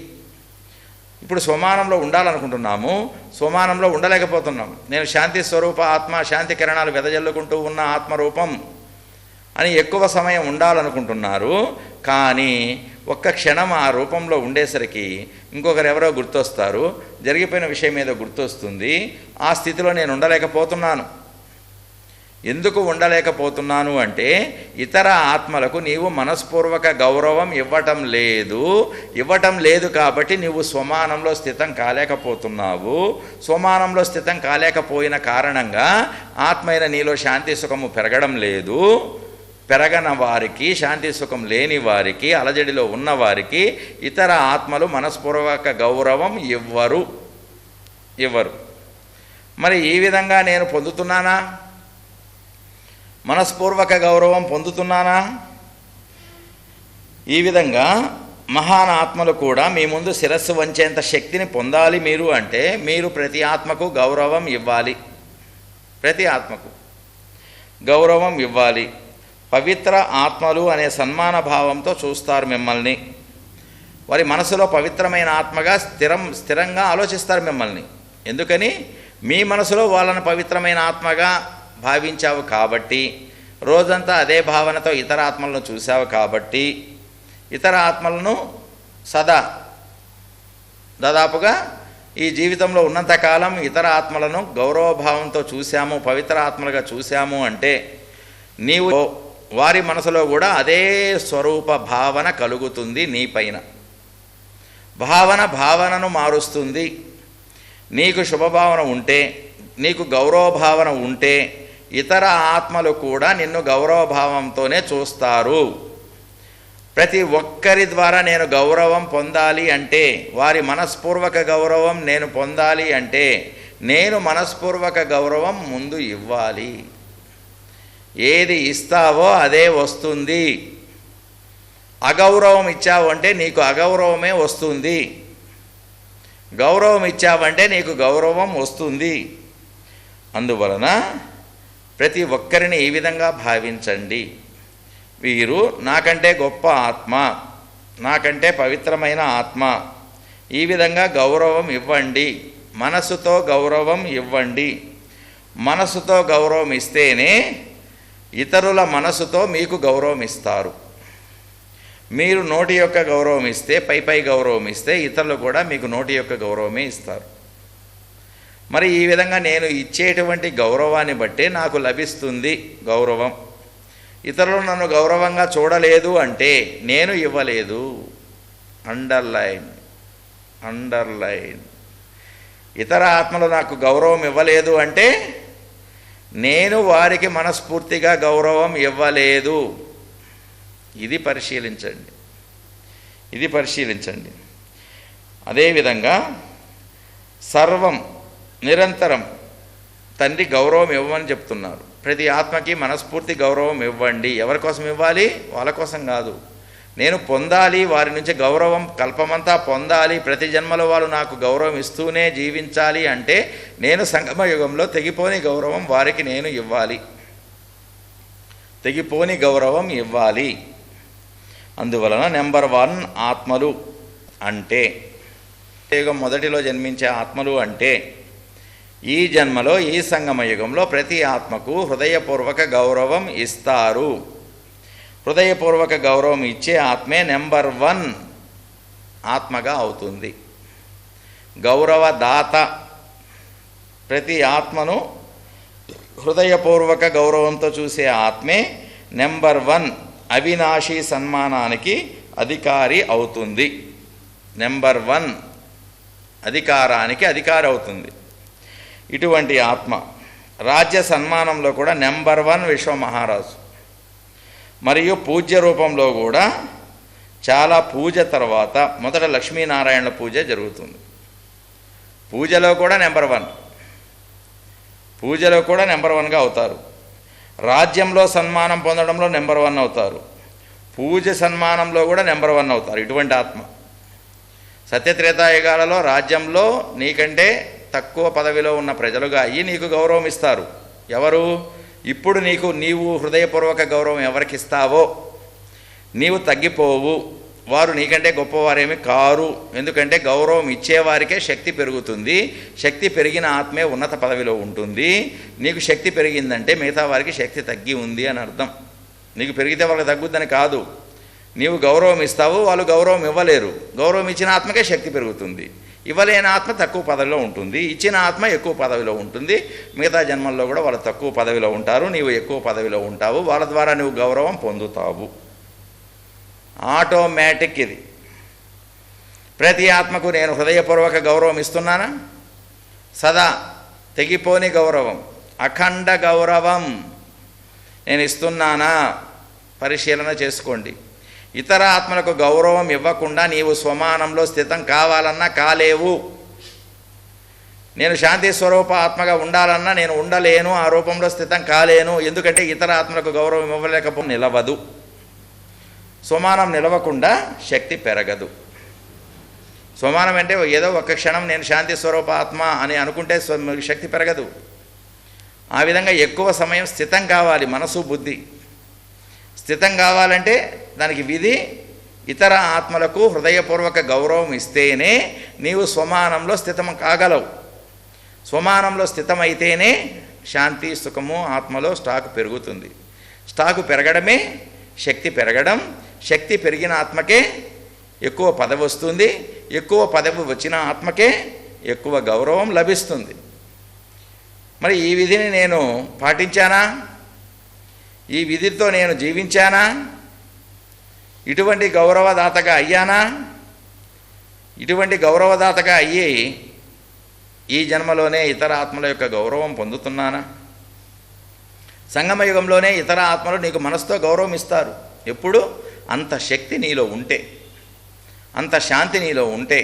ఇప్పుడు స్వమానంలో ఉండాలనుకుంటున్నాము, స్వమానంలో ఉండలేకపోతున్నాం. నేను శాంతి స్వరూప ఆత్మ, శాంతి కిరణాలు వెదజల్లుకుంటూ ఉన్న ఆత్మరూపం అని ఎక్కువ సమయం ఉండాలనుకుంటున్నారు. కానీ ఒక్క క్షణం ఆ రూపంలో ఉండేసరికి ఇంకొకరు ఎవరో గుర్తొస్తారు, జరిగిపోయిన విషయం ఏదో గుర్తొస్తుంది. ఆ స్థితిలో నేను ఉండలేకపోతున్నాను. ఎందుకు ఉండలేకపోతున్నాను అంటే ఇతర ఆత్మలకు నీవు మనస్పూర్వక గౌరవం ఇవ్వటం లేదు కాబట్టి నీవు స్వమానంలో స్థితం కాలేకపోతున్నావు. స్వమానంలో స్థితం కాలేకపోయిన కారణంగా ఆత్మైన నీలో శాంతి సుఖము పెరగడం లేదు. పెరగన వారికి, శాంతి సుఖం లేని వారికి, అలజడిలో ఉన్నవారికి ఇతర ఆత్మలు మనస్పూర్వక గౌరవం ఇవ్వరు. మరి ఈ విధంగా నేను పొందుతున్నానా? మనస్పూర్వక గౌరవం పొందుతున్నానా? ఈ విధంగా మహాన్ ఆత్మలు కూడా మీ ముందు శిరస్సు వంచేంత శక్తిని పొందాలి మీరు అంటే మీరు ప్రతి ఆత్మకు గౌరవం ఇవ్వాలి. ప్రతి ఆత్మకు గౌరవం ఇవ్వాలి. పవిత్ర ఆత్మలు అనే సన్మాన భావంతో చూస్తారు మిమ్మల్ని. వారి మనసులో పవిత్రమైన ఆత్మగా స్థిరంగా ఆలోచిస్తారు మిమ్మల్ని. ఎందుకని? మీ మనసులో వాళ్ళని పవిత్రమైన ఆత్మగా భావించావు కాబట్టి, రోజంతా అదే భావనతో ఇతర ఆత్మలను చూసావు కాబట్టి, ఇతర ఆత్మలను దాదాపుగా ఈ జీవితంలో ఉన్నంతకాలం ఇతర ఆత్మలను గౌరవభావంతో చూశాము, పవిత్ర ఆత్మలుగా చూశాము అంటే నీవు వారి మనసులో కూడా అదే స్వరూప భావన కలుగుతుంది. నీ పైన భావనను మారుస్తుంది. నీకు శుభభావన ఉంటే, నీకు గౌరవభావన ఉంటే ఇతర ఆత్మలు కూడా నిన్ను గౌరవభావంతోనే చూస్తారు. ప్రతి ఒక్కరి ద్వారా నేను గౌరవం పొందాలి అంటే, వారి మనస్పూర్వక గౌరవం నేను పొందాలి అంటే నేను మనస్పూర్వక గౌరవం ముందు ఇవ్వాలి. ఏది ఇస్తావో అదే వస్తుంది. అగౌరవం ఇచ్చావు అంటే నీకు అగౌరవమే వస్తుంది. గౌరవం ఇచ్చావంటే నీకు గౌరవం వస్తుంది. అందువలన ప్రతి ఒక్కరిని ఈ విధంగా భావించండి. వీరు నాకంటే గొప్ప ఆత్మ, నాకంటే పవిత్రమైన ఆత్మ. ఈ విధంగా గౌరవం ఇవ్వండి. మనసుతో గౌరవం ఇవ్వండి. మనసుతో గౌరవం ఇస్తేనే ఇతరుల మనసుతో మీకు గౌరవం ఇస్తారు. మీరు నోటి యొక్క గౌరవం ఇస్తే, పై గౌరవం ఇస్తే ఇతరులు కూడా మీకు నోటి యొక్క గౌరవమే ఇస్తారు. మరి ఈ విధంగా నేను ఇచ్చేటువంటి గౌరవాన్ని బట్టే నాకు లభిస్తుంది గౌరవం. ఇతరులు నన్ను గౌరవంగా చూడలేదు అంటే నేను ఇవ్వలేదు. అండర్లైన్. అండర్లైన్. ఇతర ఆత్మలు నాకు గౌరవం ఇవ్వలేదు అంటే నేను వారికి మనస్ఫూర్తిగా గౌరవం ఇవ్వలేదు. ఇది పరిశీలించండి. అదేవిధంగా సర్వం నిరంతరం తండ్రి గౌరవం ఇవ్వమని చెప్తున్నారు. ప్రతి ఆత్మకి మనస్ఫూర్తి గౌరవం ఇవ్వండి. ఎవరి కోసం ఇవ్వాలి? వాళ్ళ కోసం కాదు. నేను పొందాలి, వారి నుంచి గౌరవం కల్పమంతా పొందాలి, ప్రతి జన్మలో వాళ్ళు నాకు గౌరవం ఇస్తూనే జీవించాలి అంటే నేను సంగమ యుగంలో తెగిపోని గౌరవం వారికి నేను ఇవ్వాలి. తెగిపోని గౌరవం ఇవ్వాలి. అందువలన నెంబర్ 1 ఆత్మలు అంటే యుగం మొదటిలో జన్మించే ఆత్మలు అంటే ఈ జన్మలో ఈ సంగమ యుగంలో ప్రతి ఆత్మకు హృదయపూర్వక గౌరవం ఇస్తారు. హృదయపూర్వక గౌరవం ఇచ్చే ఆత్మే నెంబర్ 1 ఆత్మగా అవుతుంది. గౌరవదాత ప్రతి ఆత్మను హృదయపూర్వక గౌరవంతో చూసే ఆత్మే నెంబర్ 1 అవినాశీ సన్మానానికి అధికారి అవుతుంది. నెంబర్ 1 అధికారానికి అధికారి అవుతుంది. ఇటువంటి ఆత్మ రాజ్య సన్మానంలో కూడా నెంబర్ 1 విశ్వమహారాజు. మరియు పూజ్య రూపంలో కూడా చాలా పూజ తర్వాత మొదట లక్ష్మీనారాయణల పూజ జరుగుతుంది. పూజలో కూడా నెంబర్ 1, పూజలో కూడా నెంబర్ 1గా అవుతారు. రాజ్యంలో సన్మానం పొందడంలో నెంబర్ 1 అవుతారు. పూజ సన్మానంలో కూడా నెంబర్ 1 అవుతారు. ఇటువంటి ఆత్మ సత్యత్రేతాయుగాలలో రాజ్యంలో నీకంటే తక్కువ పదవిలో ఉన్న ప్రజలుగా అయ్యి నీకు గౌరవం ఇస్తారు. ఎవరు? ఇప్పుడు నీవు హృదయపూర్వక గౌరవం ఎవరికి ఇస్తావో నీవు తగ్గిపోవు. వారు నీకంటే గొప్పవారేమి కారు. ఎందుకంటే గౌరవం ఇచ్చేవారికే శక్తి పెరుగుతుంది. శక్తి పెరిగిన ఆత్మే ఉన్నత పదవిలో ఉంటుంది. నీకు శక్తి పెరిగిందంటే మిగతా వారికి శక్తి తగ్గి ఉంది అని అర్థం. నీకు పెరిగితే వాళ్ళకి తగ్గుద్దని కాదు. నీవు గౌరవం ఇస్తావు, వాళ్ళు గౌరవం ఇవ్వలేరు. గౌరవం ఇచ్చిన ఆత్మకే శక్తి పెరుగుతుంది. ఇవ్వలేని ఆత్మ తక్కువ పదవిలో ఉంటుంది, ఇచ్చిన ఆత్మ ఎక్కువ పదవిలో ఉంటుంది. మిగతా జన్మల్లో కూడా వాళ్ళు తక్కువ పదవిలో ఉంటారు, నీవు ఎక్కువ పదవిలో ఉంటావు. వాళ్ళ ద్వారా నువ్వు గౌరవం పొందుతావు. ఆటోమేటిక్ ఇది. ప్రతి ఆత్మకు నేను హృదయపూర్వక గౌరవం ఇస్తున్నానా? సదా తెగిపోని గౌరవం, అఖండ గౌరవం నేను ఇస్తున్నానా? పరిశీలన చేసుకోండి. ఇతర ఆత్మలకు గౌరవం ఇవ్వకుండా నీవు స్వమానంలో స్థితం కావాలన్నా కాలేవు. నేను శాంతి స్వరూప ఆత్మగా ఉండాలన్నా నేను ఉండలేను, ఆ రూపంలో స్థితం కాలేను. ఎందుకంటే ఇతర ఆత్మలకు గౌరవం ఇవ్వలేకపోతే నిలవదు. స్వమానం నిలవకుండా శక్తి పెరగదు. స్వమానం అంటే ఏదో ఒక క్షణం నేను శాంతి స్వరూప ఆత్మ అని అనుకుంటే శక్తి పెరగదు. ఆ విధంగా ఎక్కువ సమయం స్థితం కావాలి. మనసు బుద్ధి స్థితం కావాలంటే దానికి విధి ఇతర ఆత్మలకు హృదయపూర్వక గౌరవం ఇస్తేనే నీవు స్వమానంలో స్థితం కాగలవు. స్వమానంలో స్థితమైతేనే శాంతి సుఖము ఆత్మలో స్టాకు పెరుగుతుంది. స్టాకు పెరగడమే శక్తి పెరగడం. శక్తి పెరిగిన ఆత్మకే ఎక్కువ పదవి వస్తుంది. ఎక్కువ పదవి వచ్చిన ఆత్మకే ఎక్కువ గౌరవం లభిస్తుంది. మరి ఈ విధిని నేను పాటించానా? ఈ విధితో నేను జీవించానా? ఇటువంటి గౌరవదాతగా అయ్యానా? ఇటువంటి గౌరవదాతగా అయ్యి ఈ జన్మలోనే ఇతర ఆత్మల యొక్క గౌరవం పొందుతున్నానా? సంగమయుగంలోనే ఇతర ఆత్మలు నీకు మనసుతో గౌరవం ఇస్తారు. ఎప్పుడు? అంత శక్తి నీలో ఉంటే, అంత శాంతి నీలో ఉంటే,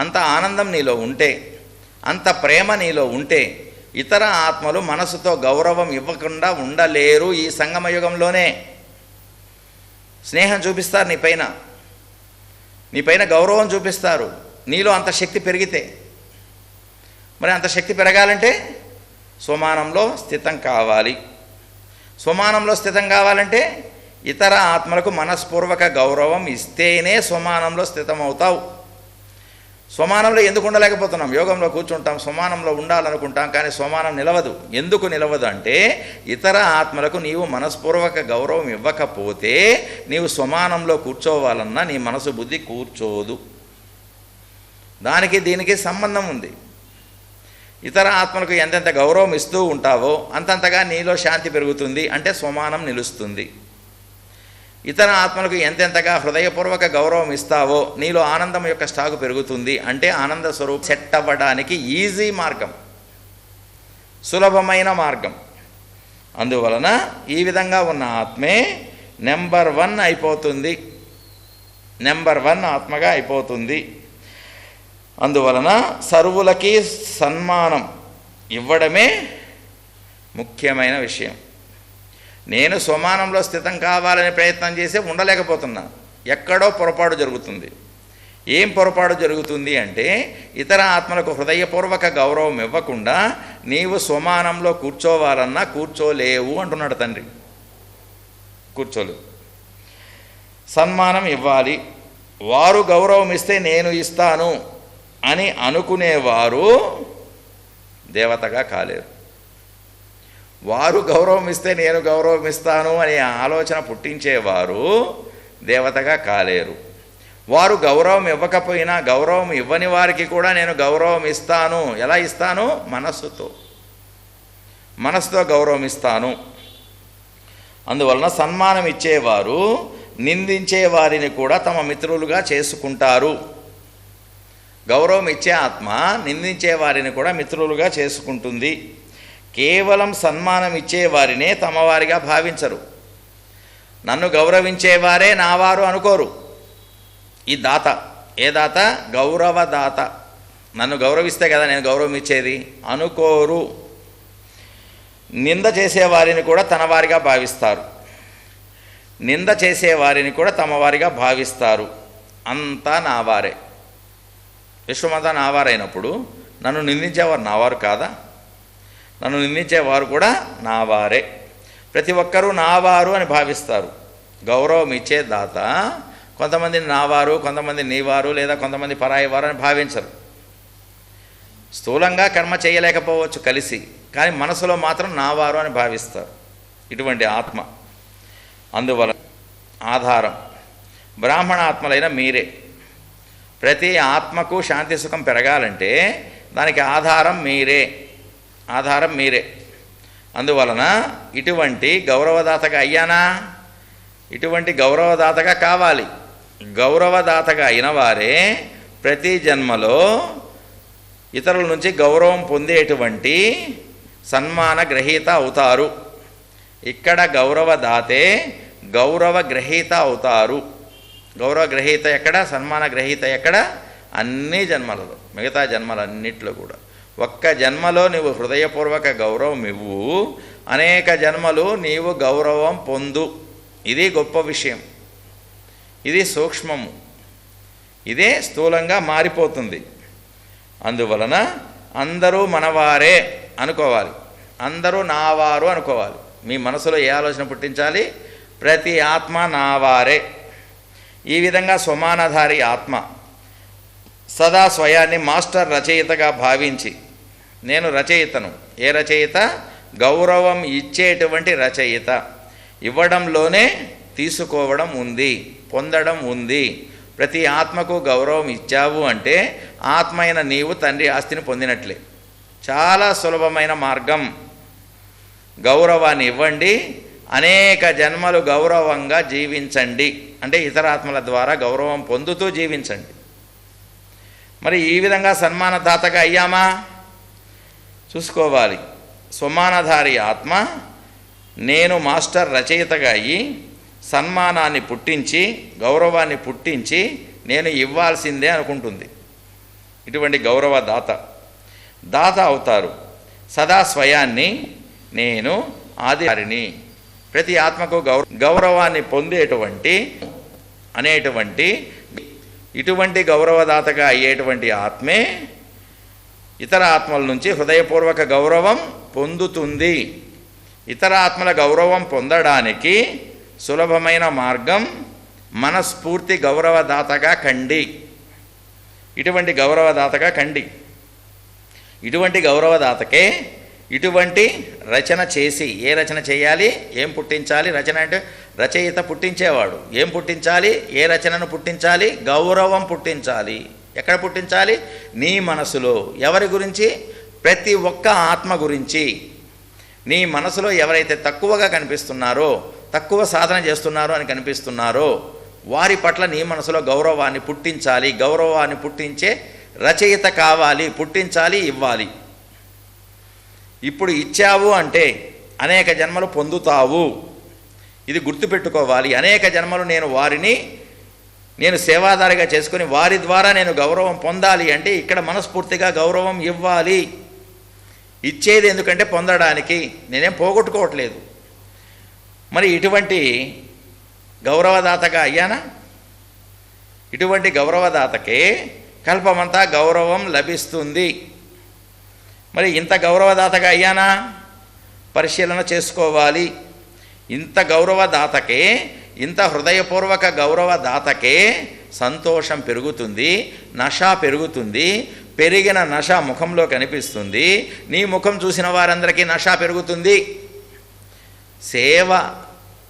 అంత ఆనందం నీలో ఉంటే, అంత ప్రేమ నీలో ఉంటే ఇతర ఆత్మలు మనసుతో గౌరవం ఇవ్వకుండా ఉండలేరు. ఈ సంగమయుగంలోనే స్నేహం చూపిస్తారు, నీపైన గౌరవం చూపిస్తారు. నీలో అంత శక్తి పెరిగితే. మరి అంత శక్తి పెరగాలంటే స్వమానంలో స్థితం కావాలి. స్వమానంలో స్థితం కావాలంటే ఇతర ఆత్మలకు మనస్పూర్వక గౌరవం ఇస్తేనే స్వమానంలో స్థితం అవుతావు. స్వమానంలో ఎందుకు ఉండలేకపోతున్నాం? యోగంలో కూర్చుంటాం, స్వమానంలో ఉండాలనుకుంటాం, కానీ స్వమానం నిలవదు. ఎందుకు నిలవదు అంటే ఇతర ఆత్మలకు నీవు మనస్పూర్వక గౌరవం ఇవ్వకపోతే నీవు స్వమానంలో కూర్చోవాలన్నా నీ మనసు బుద్ధి కూర్చోదు. దానికి దీనికి సంబంధం ఉంది. ఇతర ఆత్మలకు ఎంతెంత గౌరవం ఇస్తూ ఉంటావో అంతంతగా నీలో శాంతి పెరుగుతుంది, అంటే స్వమానం నిలుస్తుంది. ఇతర ఆత్మలకు ఎంతెంతగా హృదయపూర్వక గౌరవం ఇస్తావో నీలో ఆనందం యొక్క స్టాకు పెరుగుతుంది. అంటే ఆనంద స్వరూపం సెట్ అవ్వడానికి ఈజీ మార్గం, సులభమైన మార్గం. అందువలన ఈ విధంగా ఉన్న ఆత్మే నెంబర్ 1 అయిపోతుంది, నెంబర్ 1 ఆత్మగా అయిపోతుంది. అందువలన సర్వులకి సన్మానం ఇవ్వడమే ముఖ్యమైన విషయం. నేను స్వమానంలో స్థితం కావాలని ప్రయత్నం చేసి ఉండలేకపోతున్నా, ఎక్కడో పొరపాటు జరుగుతుంది. ఏం పొరపాటు జరుగుతుంది అంటే ఇతర ఆత్మలకు హృదయపూర్వక గౌరవం ఇవ్వకుండా నీవు స్వమానంలో కూర్చోవాలన్నా కూర్చోలేవు అంటున్నాడు తండ్రి. కూర్చోలేవు. సన్మానం ఇవ్వాలి. వారు గౌరవం ఇస్తే నేను ఇస్తాను అని అనుకునేవారు దేవతగా కాలేరు. వారు గౌరవం ఇస్తే నేను గౌరవం ఇస్తాను అనే ఆలోచన పుట్టించేవారు దేవతగా కాలేరు. వారు గౌరవం ఇవ్వకపోయినా గౌరవం ఇవ్వని వారికి కూడా నేను గౌరవం ఇస్తాను. ఎలా ఇస్తాను? మనస్సుతో గౌరవం ఇస్తాను. అందువలన సన్మానం ఇచ్చేవారు నిందించే వారిని కూడా తమ మిత్రులుగా చేసుకుంటారు. గౌరవం ఇచ్చే ఆత్మ నిందించే వారిని కూడా మిత్రులుగా చేసుకుంటుంది. కేవలం సన్మానం ఇచ్చేవారినే తమవారిగా భావించరు. నన్ను గౌరవించేవారే నావారు అనుకోరు. ఈ దాత, ఏ దాత? గౌరవదాత. నన్ను గౌరవిస్తే కదా నేను గౌరవం ఇచ్చేది అనుకోరు. నింద చేసేవారిని కూడా తనవారిగా భావిస్తారు, నింద చేసేవారిని కూడా తమవారిగా భావిస్తారు. అంతా నావారే. విశ్వమంతా నావారైనప్పుడు నన్ను నిందించేవారు నావారు కాదా? నన్ను నిందించేవారు కూడా నావారే. ప్రతి ఒక్కరూ నావారు అని భావిస్తారు. గౌరవం ఇచ్చే దాత కొంతమందిని నావారు, కొంతమంది నీవారు, లేదా కొంతమంది పరాయి వారు అని భావించరు. స్థూలంగా కర్మ చేయలేకపోవచ్చు కలిసి, కానీ మనసులో మాత్రం నావారు అని భావిస్తారు ఇటువంటి ఆత్మ. అందువల్ల ఆధారం బ్రాహ్మణ ఆత్మలైన మీరే. ప్రతి ఆత్మకు శాంతి సుఖం పెరగాలంటే దానికి ఆధారం మీరే, ఆధారం మీరే. అందువలన ఇటువంటి గౌరవదాతగా అయ్యానా? ఇటువంటి గౌరవదాతగా కావాలి. గౌరవదాతగా అయిన వారే ప్రతి జన్మలో ఇతరుల నుంచి గౌరవం పొందేటువంటి సన్మాన గ్రహీత అవుతారు. ఇక్కడ గౌరవదాతే గౌరవ గ్రహీత అవుతారు. గౌరవ గ్రహీత ఎక్కడ? సన్మాన గ్రహీత ఎక్కడ? అన్ని జన్మలలో, మిగతా జన్మలన్నిట్లో కూడా. ఒక్క జన్మలో నీవు హృదయపూర్వక గౌరవం ఇవ్వు, అనేక జన్మలు నీవు గౌరవం పొందు. ఇది గొప్ప విషయం, ఇది సూక్ష్మము, ఇదే స్థూలంగా మారిపోతుంది. అందువలన అందరూ మనవారే అనుకోవాలి, అందరూ నావారు అనుకోవాలి. మీ మనసులో ఏ ఆలోచన పుట్టించాలి? ప్రతి ఆత్మ నావారే. ఈ విధంగా స్వమానధారి ఆత్మ సదా స్వయాన్ని మాస్టర్ రచయితగా భావించి, నేను రచయితను. ఏ రచయిత? గౌరవం ఇచ్చేటువంటి రచయిత. ఇవ్వడంలోనే తీసుకోవడం ఉంది, పొందడం ఉంది. ప్రతి ఆత్మకు గౌరవం ఇచ్చావు అంటే ఆత్మ అయిన నీవు తండ్రి ఆస్తిని పొందినట్లే. చాలా సులభమైన మార్గం. గౌరవాన్ని ఇవ్వండి, అనేక జన్మలు గౌరవంగా జీవించండి. అంటే ఇతర ఆత్మల ద్వారా గౌరవం పొందుతూ జీవించండి. మరి ఈ విధంగా సన్మానదాతగా అయ్యామా? చూసుకోవాలి. స్వమానధారి ఆత్మ నేను మాస్టర్ రచయితగా అయ్యి సన్మానాన్ని పుట్టించి గౌరవాన్ని పుట్టించి నేను ఇవ్వాల్సిందే అనుకుంటుంది. ఇటువంటి గౌరవదాత దాత అవుతారు. సదా స్వయాన్ని నేను ఆదివారిని. ప్రతి ఆత్మకు గౌరవాన్ని పొందేటువంటి అనేటువంటి ఇటువంటి గౌరవదాతగా అయ్యేటువంటి ఆత్మే ఇతర ఆత్మల నుంచి హృదయపూర్వక గౌరవం పొందుతుంది. ఇతర ఆత్మల గౌరవం పొందడానికి సులభమైన మార్గం మనస్ఫూర్తి గౌరవదాతగా కండి. ఇటువంటి గౌరవదాతగా కండి. ఇటువంటి గౌరవదాతకే ఇటువంటి రచన చేసి, ఏ రచన చేయాలి? ఏం పుట్టించాలి? రచన అంటే రచయిత పుట్టించేవాడు. ఏం పుట్టించాలి? ఏ రచనను పుట్టించాలి? గౌరవం పుట్టించాలి. ఎక్కడ పుట్టించాలి? నీ మనసులో. ఎవరి గురించి? ప్రతి ఒక్క ఆత్మ గురించి. నీ మనసులో ఎవరైతే తక్కువగా కనిపిస్తున్నారో, తక్కువ సాధన చేస్తున్నారో అని కనిపిస్తున్నారో వారి పట్ల నీ మనసులో గౌరవాన్ని పుట్టించాలి. గౌరవాన్ని పుట్టించే రచయిత కావాలి, పుట్టించాలి, ఇవ్వాలి. ఇప్పుడు ఇచ్చావు అంటే అనేక జన్మలు పొందుతావు. ఇది గుర్తుపెట్టుకోవాలి. అనేక జన్మలు నేను సేవాదారిగా చేసుకుని వారి ద్వారా నేను గౌరవం పొందాలి అంటే ఇక్కడ మనస్ఫూర్తిగా గౌరవం ఇవ్వాలి. ఇచ్చేది ఎందుకంటే పొందడానికి, నేనేం పోగొట్టుకోవట్లేదు. మరి ఇటువంటి గౌరవదాతగా అయ్యానా? ఇటువంటి గౌరవదాతకే కల్పమంతా గౌరవం లభిస్తుంది. మరి ఇంత గౌరవదాతగా అయ్యానా? పరిశీలన చేసుకోవాలి. ఇంత గౌరవదాతకే, ఇంత హృదయపూర్వక గౌరవదాతకే సంతోషం పెరుగుతుంది, నష పెరుగుతుంది. పెరిగిన నష ముఖంలో కనిపిస్తుంది. నీ ముఖం చూసిన వారందరికీ నష పెరుగుతుంది. సేవ,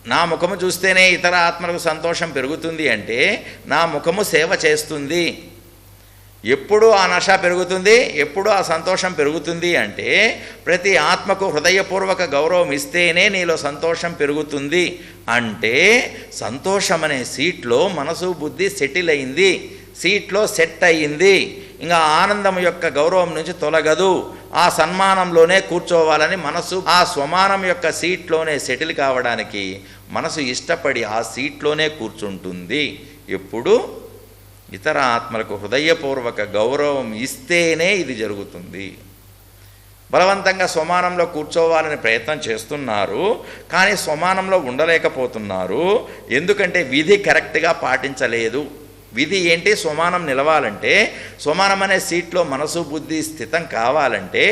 నా ముఖము చూస్తేనే ఇతర ఆత్మలకు సంతోషం పెరుగుతుంది అంటే నా ముఖము సేవ చేస్తుంది. ఎప్పుడు ఆ నష పెరుగుతుంది, ఎప్పుడు ఆ సంతోషం పెరుగుతుంది అంటే ప్రతి ఆత్మకు హృదయపూర్వక గౌరవం ఇస్తేనే నీలో సంతోషం పెరుగుతుంది. అంటే సంతోషం అనే సీట్లో మనసు బుద్ధి సెటిల్ అయింది, సీట్లో సెట్ అయ్యింది. ఇంకా ఆనందం యొక్క గౌరవం నుంచి తొలగదు. ఆ సన్మానంలోనే కూర్చోవాలని మనసు ఆ స్వమానం యొక్క సీట్లోనే సెటిల్ కావడానికి మనసు ఇష్టపడి ఆ సీట్లోనే కూర్చుంటుంది. ఎప్పుడు ఇతర ఆత్మలకు హృదయపూర్వక గౌరవం ఇస్తేనే ఇది జరుగుతుంది. బలవంతంగా స్వమానంలో కూర్చోవాలని ప్రయత్నం చేస్తున్నారు, కానీ స్వమానంలో ఉండలేకపోతున్నారు. ఎందుకంటే విధి కరెక్ట్గా పాటించలేదు. విధి ఏంటి? స్వమానం నిలవాలంటే, స్వమానం అనే సీట్లో మనసు బుద్ధి స్థితం కావాలంటే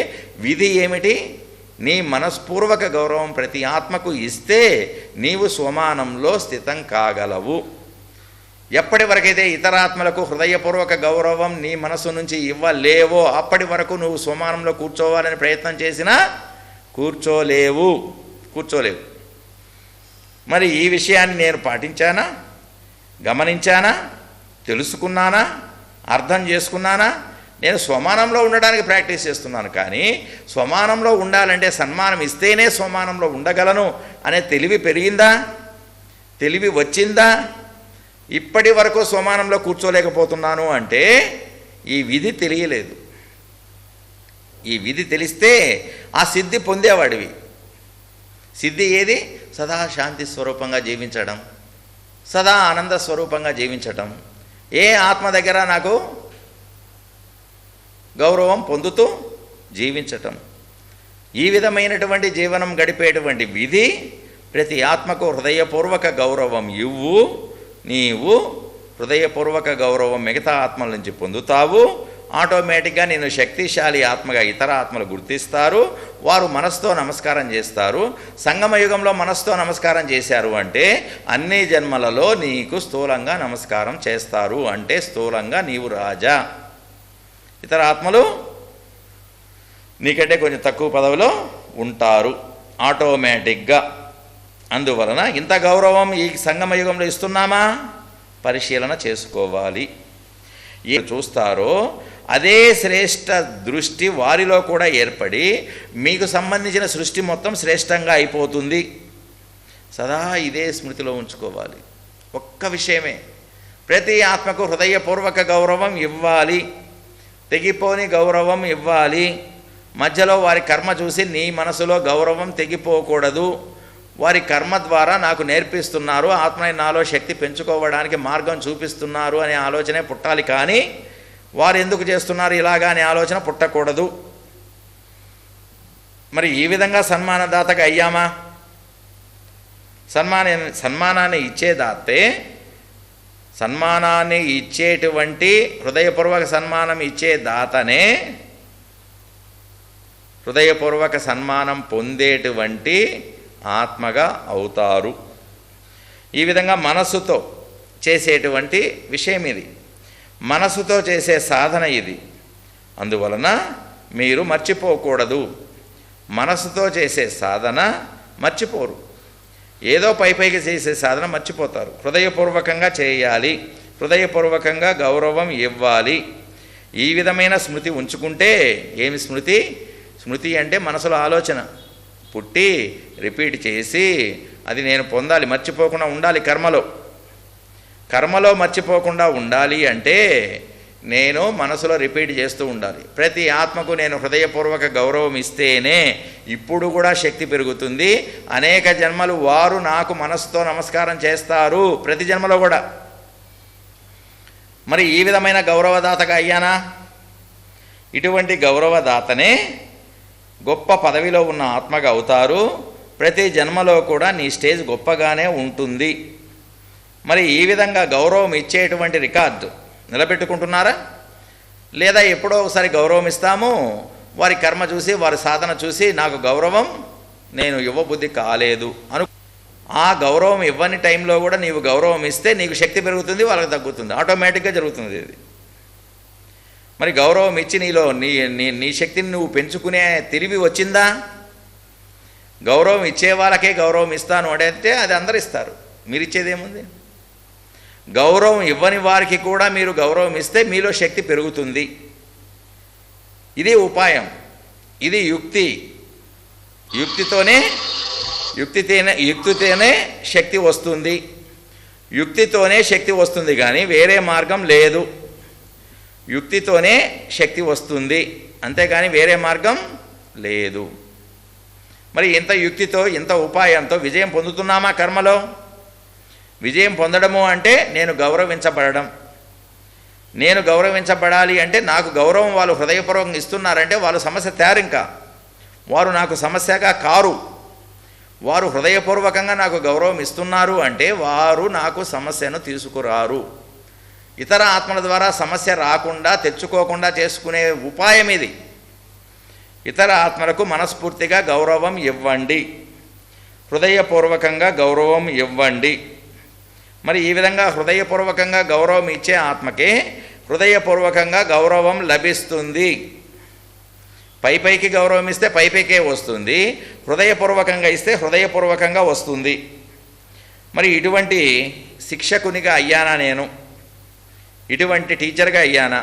విధి ఏమిటి? నీ మనస్పూర్వక గౌరవం ప్రతి ఆత్మకు ఇస్తే నీవు స్వమానంలో స్థితం కాగలవు. ఎప్పటి వరకైతే ఇతరాత్మలకు హృదయపూర్వక గౌరవం నీ మనసు నుంచి ఇవ్వలేవో అప్పటి వరకు నువ్వు స్వమానంలో కూర్చోవాలని ప్రయత్నం చేసినా కూర్చోలేవు. మరి ఈ విషయాన్ని నేను పాటించానా, గమనించానా, తెలుసుకున్నానా, అర్థం చేసుకున్నానా? నేను స్వమానంలో ఉండడానికి ప్రాక్టీస్ చేస్తున్నాను, కానీ స్వమానంలో ఉండాలంటే సన్మానం ఇస్తేనే స్వమానంలో ఉండగలను అనే తెలివి పెరిగిందా? తెలివి వచ్చిందా? ఇప్పటి వరకు స్వమానంలో కూర్చోలేకపోతున్నాను అంటే ఈ విధి తెలియలేదు. ఈ విధి తెలిస్తే ఆ సిద్ధి పొందేవాడివి. సిద్ధి ఏది? సదా శాంతి స్వరూపంగా జీవించడం, సదా ఆనంద స్వరూపంగా జీవించటం. ఏ ఆత్మ దగ్గర నాకు గౌరవం పొందుతూ జీవించటం. ఈ విధమైనటువంటి జీవనం గడిపేటువంటి విధి ప్రతి ఆత్మకు హృదయపూర్వక గౌరవం ఇవ్వు. నీవు హృదయపూర్వక గౌరవం మిగతా ఆత్మల నుంచి పొందుతావు. ఆటోమేటిక్గా నేను శక్తిశాలి ఆత్మగా ఇతర ఆత్మలు గుర్తిస్తారు. వారు మనసుతో నమస్కారం చేస్తారు. సంగమయుగంలో మనసుతో నమస్కారం చేశారు అంటే అన్ని జన్మలలో నీకు స్థూలంగా నమస్కారం చేస్తారు. అంటే స్థూలంగా నీవు రాజా, ఇతర ఆత్మలు నీకంటే కొంచెం తక్కువ పదవిలో ఉంటారు ఆటోమేటిక్గా. అందువలన ఇంత గౌరవం ఈ సంగమయుగంలో ఇస్తున్నామా? పరిశీలన చేసుకోవాలి. ఏ చూస్తారో అదే శ్రేష్ఠ దృష్టి వారిలో కూడా ఏర్పడి మీకు సంబంధించిన సృష్టి మొత్తం శ్రేష్టంగా అయిపోతుంది. సదా ఇదే స్మృతిలో ఉంచుకోవాలి. ఒక్క విషయమే, ప్రతి ఆత్మకు హృదయపూర్వక గౌరవం ఇవ్వాలి, తెగిపోని గౌరవం ఇవ్వాలి. మధ్యలో వారి కర్మ చూసి నీ మనసులో గౌరవం తెగిపోకూడదు. వారి కర్మ ద్వారా నాకు నేర్పిస్తున్నారు, ఆత్మ నాలో శక్తి పెంచుకోవడానికి మార్గం చూపిస్తున్నారు అనే ఆలోచనే పుట్టాలి, కానీ వారు ఎందుకు చేస్తున్నారు ఇలాగా అనే ఆలోచన పుట్టకూడదు. మరి ఈ విధంగా సన్మానదాతగా అయ్యామా? సన్మానాన్ని ఇచ్చేదాతే, సన్మానాన్ని ఇచ్చేటువంటి హృదయపూర్వక సన్మానం ఇచ్చే దాతనే హృదయపూర్వక సన్మానం పొందేటువంటి ఆత్మగా అవుతారు. ఈ విధంగా మనస్సుతో చేసేటువంటి విషయం ఇది, మనస్సుతో చేసే సాధన ఇది. అందువలన మీరు మర్చిపోకూడదు. మనస్సుతో చేసే సాధన మర్చిపోరు. ఏదో పైకి చేసే సాధన మర్చిపోతారు. హృదయపూర్వకంగా చేయాలి, హృదయపూర్వకంగా గౌరవం ఇవ్వాలి. ఈ విధమైన స్మృతి ఉంచుకుంటే, ఏమి స్మృతి? స్మృతి అంటే మనసులో ఆలోచన, పుట్టి రిపీట్ చేసి అది నేను పొందాలి, మర్చిపోకుండా ఉండాలి. కర్మలో మర్చిపోకుండా ఉండాలి అంటే నేను మనసులో రిపీట్ చేస్తూ ఉండాలి. ప్రతి ఆత్మకు నేను హృదయపూర్వక గౌరవం ఇస్తేనే ఇప్పుడు కూడా శక్తి పెరుగుతుంది. అనేక జన్మలు వారు నాకు మనసుతో నమస్కారం చేస్తారు, ప్రతి జన్మలో కూడా. మరి ఈ విధమైన గౌరవదాతగా అయ్యానా? ఇటువంటి గౌరవదాతనే గొప్ప పదవిలో ఉన్న ఆత్మగా అవుతారు. ప్రతి జన్మలో కూడా నీ స్టేజ్ గొప్పగానే ఉంటుంది. మరి ఈ విధంగా గౌరవం ఇచ్చేటువంటి రికార్డు నిలబెట్టుకుంటున్నారా? లేదా ఎప్పుడో ఒకసారి గౌరవం ఇస్తాము, వారి కర్మ చూసి వారి సాధన చూసి నాకు గౌరవం నేను ఇవ్వబుద్ధి కాలేదు అను. ఆ గౌరవం ఇవ్వని టైంలో కూడా నీవు గౌరవం ఇస్తే నీకు శక్తి పెరుగుతుంది, వాళ్ళకి తగ్గుతుంది, ఆటోమేటిక్గా జరుగుతుంది ఇది. మరి గౌరవం ఇచ్చి నీలో నీ శక్తిని నువ్వు పెంచుకునే తిరిగి వచ్చిందా? గౌరవం ఇచ్చే వాళ్ళకే గౌరవం ఇస్తాను అంటే అది అందరు ఇస్తారు, మీరు ఇచ్చేదేముంది? గౌరవం ఇవ్వని వారికి కూడా మీరు గౌరవం ఇస్తే మీలో శక్తి పెరుగుతుంది. ఇది ఉపాయం, ఇది యుక్తితోనే శక్తి వస్తుంది. యుక్తితోనే శక్తి వస్తుంది కానీ వేరే మార్గం లేదు. యుక్తితోనే శక్తి వస్తుంది, అంతేకాని వేరే మార్గం లేదు. మరి ఇంత యుక్తితో ఇంత ఉపాయంతో విజయం పొందుతున్నామా కర్మలో? విజయం పొందడము అంటే నేను గౌరవించబడడం. నేను గౌరవించబడాలి అంటే నాకు గౌరవం వాళ్ళు హృదయపూర్వకంగా ఇస్తున్నారంటే వాళ్ళు సమస్య తయారింకా, వారు నాకు సమస్యగా కారు. వారు హృదయపూర్వకంగా నాకు గౌరవం ఇస్తున్నారు అంటే వారు నాకు సమస్యను తీసుకురారు. ఇతర ఆత్మల ద్వారా సమస్య రాకుండా తెచ్చుకోకుండా చేసుకునే ఉపాయం ఇది. ఇతర ఆత్మలకు మనస్ఫూర్తిగా గౌరవం ఇవ్వండి, హృదయపూర్వకంగా గౌరవం ఇవ్వండి. మరి ఈ విధంగా హృదయపూర్వకంగా గౌరవం ఇచ్చే ఆత్మకే హృదయపూర్వకంగా గౌరవం లభిస్తుంది. పైకి గౌరవం ఇస్తే పైకే వస్తుంది, హృదయపూర్వకంగా ఇస్తే హృదయపూర్వకంగా వస్తుంది. మరి ఇటువంటి శిక్షకునిగా అయ్యానా నేను? ఇటువంటి టీచర్గా అయ్యానా?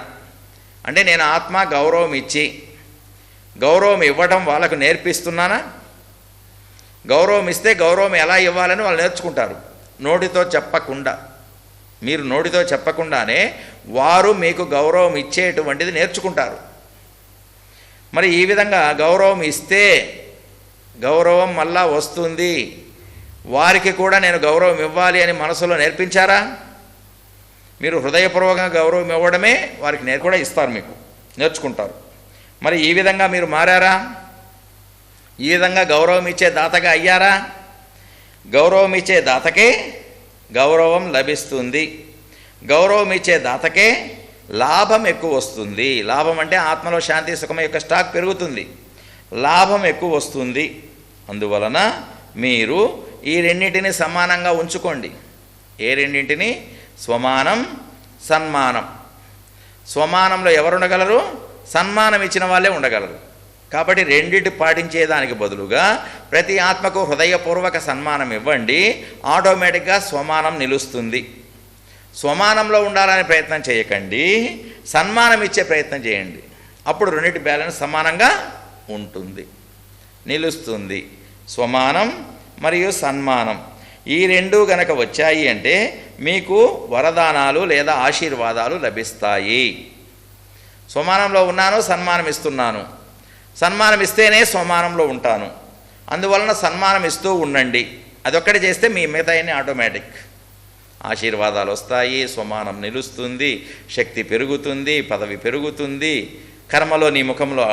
అంటే నేను ఆత్మ గౌరవం ఇచ్చి గౌరవం ఇవ్వడం వాళ్ళకు నేర్పిస్తున్నానా? గౌరవం ఇస్తే గౌరవం ఎలా ఇవ్వాలని వాళ్ళు నేర్చుకుంటారు, నోటితో చెప్పకుండా. మీరు నోటితో చెప్పకుండానే వారు మీకు గౌరవం ఇచ్చేటువంటిది నేర్చుకుంటారు. మరి ఈ విధంగా గౌరవం ఇస్తే గౌరవం మళ్ళా వస్తుంది. వారికి కూడా నేను గౌరవం ఇవ్వాలి అని మనసులో నేర్పించారా? మీరు హృదయపూర్వకంగా గౌరవం ఇవ్వడమే వారికి కూడా ఇస్తారు, మీకు నేర్చుకుంటారు. మరి ఈ విధంగా మీరు మారారా? ఈ విధంగా గౌరవం ఇచ్చే దాతగా అయ్యారా? గౌరవం ఇచ్చే దాతకే గౌరవం లభిస్తుంది. గౌరవం ఇచ్చే దాతకే లాభం ఎక్కువ వస్తుంది. లాభం అంటే ఆత్మలో శాంతి సుఖం యొక్క స్టాక్ పెరుగుతుంది, లాభం ఎక్కువ వస్తుంది. అందువలన మీరు ఈ రెండింటిని సమానంగా ఉంచుకోండి. ఏ రెండింటిని? స్వమానం, సన్మానం. స్వమానంలో ఎవరు ఉండగలరు? సన్మానం ఇచ్చిన వాళ్ళే ఉండగలరు. కాబట్టి రెండింటి పాటించేదానికి బదులుగా ప్రతి ఆత్మకు హృదయపూర్వక సన్మానం ఇవ్వండి, ఆటోమేటిక్గా స్వమానం నిలుస్తుంది. స్వమానంలో ఉండాలనే ప్రయత్నం చేయకండి, సన్మానం ఇచ్చే ప్రయత్నం చేయండి. అప్పుడు రెండింటి బ్యాలెన్స్ సమానంగా ఉంటుంది, నిలుస్తుంది. స్వమానం మరియు సన్మానం ఈ రెండు గనక వచ్చాయి అంటే మీకు వరదానాలు లేదా ఆశీర్వాదాలు లభిస్తాయి. స్వమానంలో ఉన్నాను, సన్మానం ఇస్తున్నాను. సన్మానం ఇస్తేనే స్వమానంలో ఉంటాను. అందువలన సన్మానం ఇస్తూ ఉండండి. అదొక్కటి చేస్తే మీ మిగతాయన్ని ఆటోమేటిక్ ఆశీర్వాదాలు వస్తాయి, స్వమానం నిలుస్తుంది, శక్తి పెరుగుతుంది, పదవి పెరుగుతుంది, కర్మలో నీ ముఖంలో